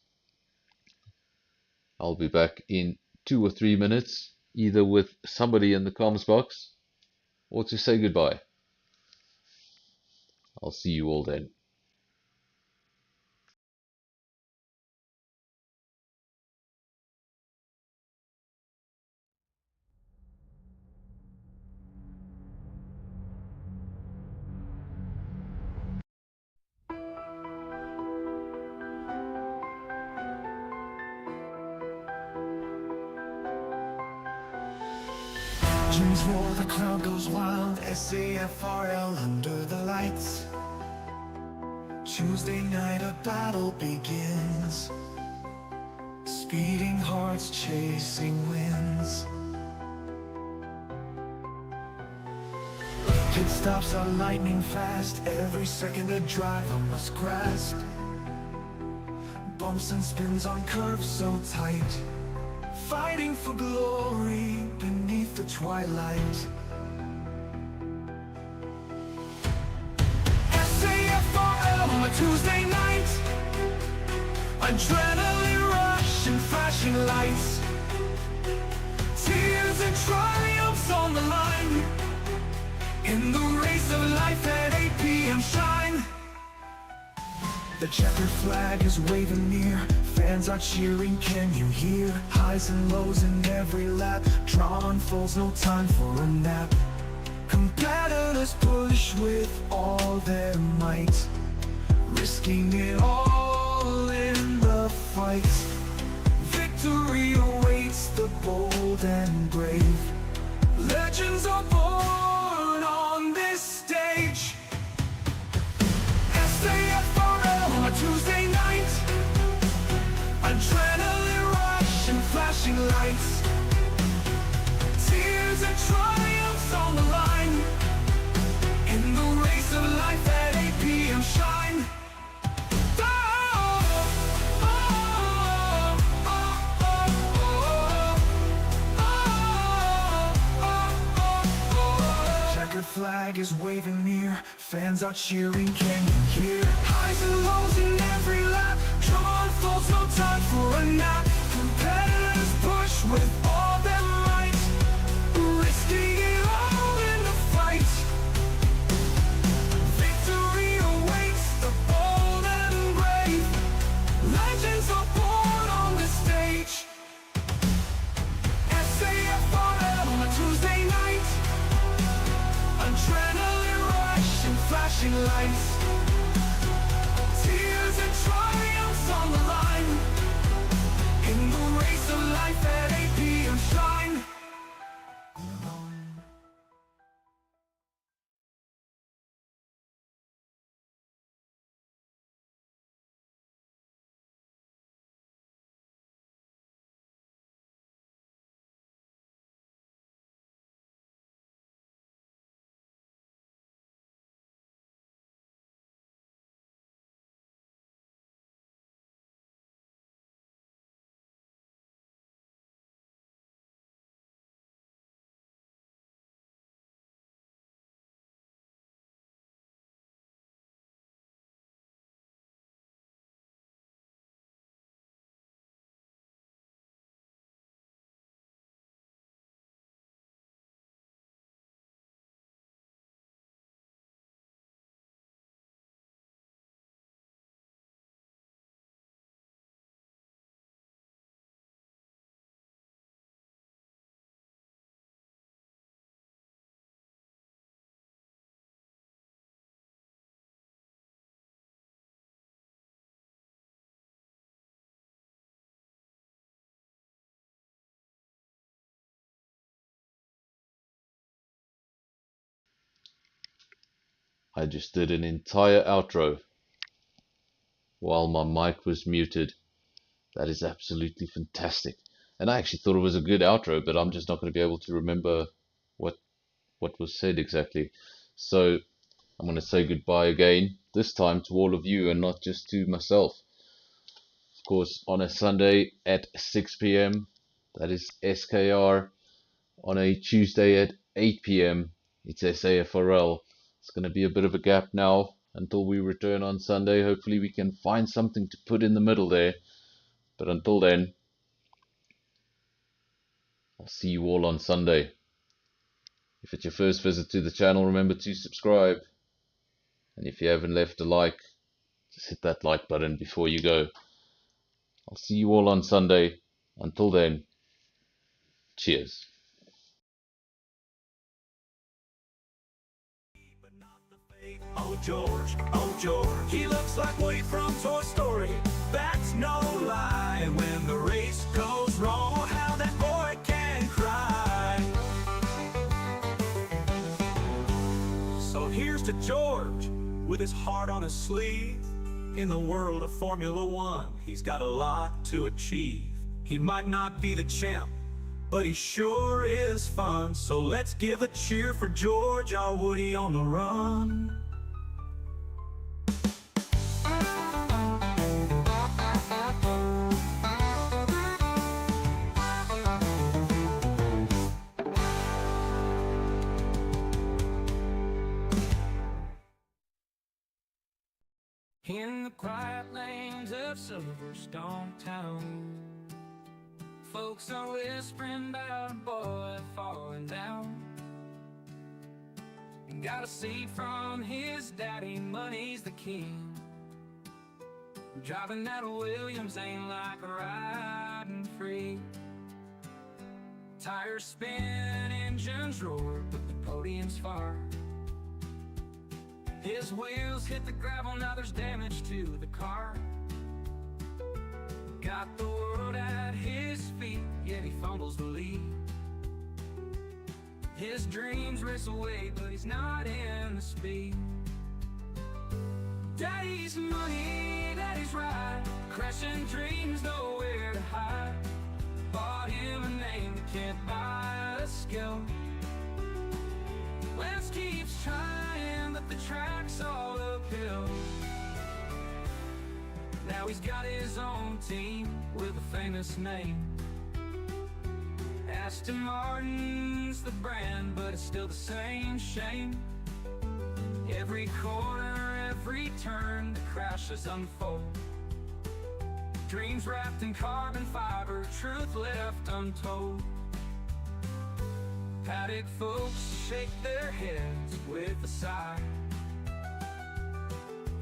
I'll be back in 2 or 3 minutes, either with somebody in the comms box or to say goodbye. I'll see you all then. Dreams roar, the crowd goes wild. SAFRL under the lights. Tuesday night a battle begins. Speeding hearts chasing winds. Pit stops are lightning fast. Every second a driver must grasp. Bumps and spins on curves so tight. Fighting for glory beneath the twilight. SAFRL on a Tuesday night. Adrenaline rush. flashing lights. Tears and triumphs on the line. In the race of life at 8 p.m. shine. The checkered flag is waving near. Fans are cheering, can you hear? Highs and lows in every lap. Drawn falls, no time for a nap. Competitors push with all their might, risking it all in the fight. Victory awaits the bold and brave. Legends are born on this stage. SAFRL on a Tuesday night. Adrenaline rush and flashing lights. Tears and triumphs on the line. In the race of life at 8 p.m. shine. Checkered flag is waving near. Fans are cheering, can you hear? Highs and lows in every lap. Drawn falls, no time for a nap. Competitors push with all their might, risking it all in the fight. Victory awaits the bold and brave. Legends are born on the stage. SAFRL on a Tuesday night. Adrenaline rush and flashing lights. Tears and triumphs on the line. In the race of life at 8 p.m. shine. I just did an entire outro while my mic was muted. That is absolutely fantastic. And I actually thought it was a good outro, but I'm just not going to be able to remember what was said exactly. So I'm going to say goodbye again, this time to all of you and not just to myself. Of course, on a Sunday at 6 p.m., that is SKR. On a Tuesday at 8 p.m., it's SAFRL. It's going to be a bit of a gap now until we return on Sunday. Hopefully we can find something to put in the middle there. But until then, I'll see you all on Sunday. If it's your first visit to the channel, remember to subscribe. And if you haven't left a like, just hit that like button before you go. I'll see you all on Sunday. Until then, cheers. Oh George, he looks like Woody from Toy Story. That's no lie. When the race goes wrong, how that boy can cry. So here's to George, with his heart on his sleeve. In the world of Formula One, he's got a lot to achieve. He might not be the champ, but he sure is fun. So let's give a cheer for George, our Woody on the run. In the quiet lanes of Silverstone Town, folks are whispering about a boy falling down. Got a seat from his daddy, money's the king. Driving that Williams ain't like riding free. Tires spin, engines roar, but the podium's far. His wheels hit the gravel, now there's damage to the car. Got the world at his feet, yet he fumbles the lead. His dreams race away, but he's not in the speed. Daddy's money, daddy's ride, crashing dreams, nowhere to hide. Bought him a name that can't buy a skill. Lance keeps trying, but the track's all uphill. Now he's got his own team with a famous name. Aston Martin's the brand, but it's still the same shame. Every corner, every turn, the crashes unfold. Dreams wrapped in carbon fiber, truth left untold. Paddock folks shake their heads with a sigh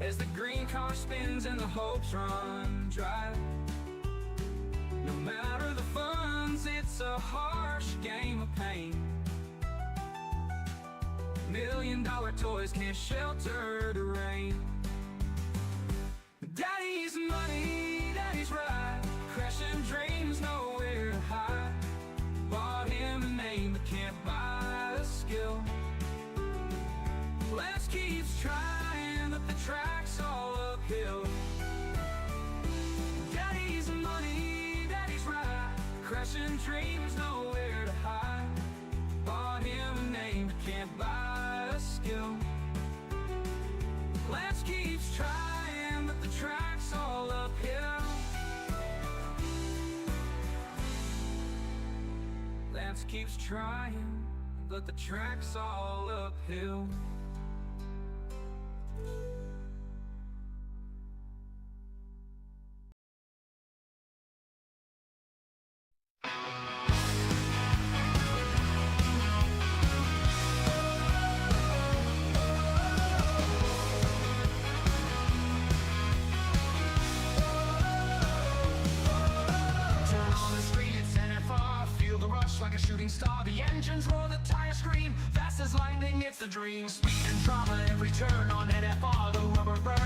as the green car spins and the hopes run dry. No matter the funds, it's a harsh game of pain. $1 million toys can't shelter the rain. Daddy's money, daddy's ride, crashing dreams, nowhere to hide. Bought him a name but can't buy a skill. Lance keeps trying, but the track's all uphill. Daddy's money, daddy's ride, crashing dreams, nowhere to hide. Bought him a name but can't buy a skill. Lance keeps trying, but the track's all uphill. Lance keeps trying, but the track's all uphill. Like a shooting star, the engines roar, the tires scream. Fast as lightning, it's the dream. Speed and drama, every turn on NFR. The rubber burns.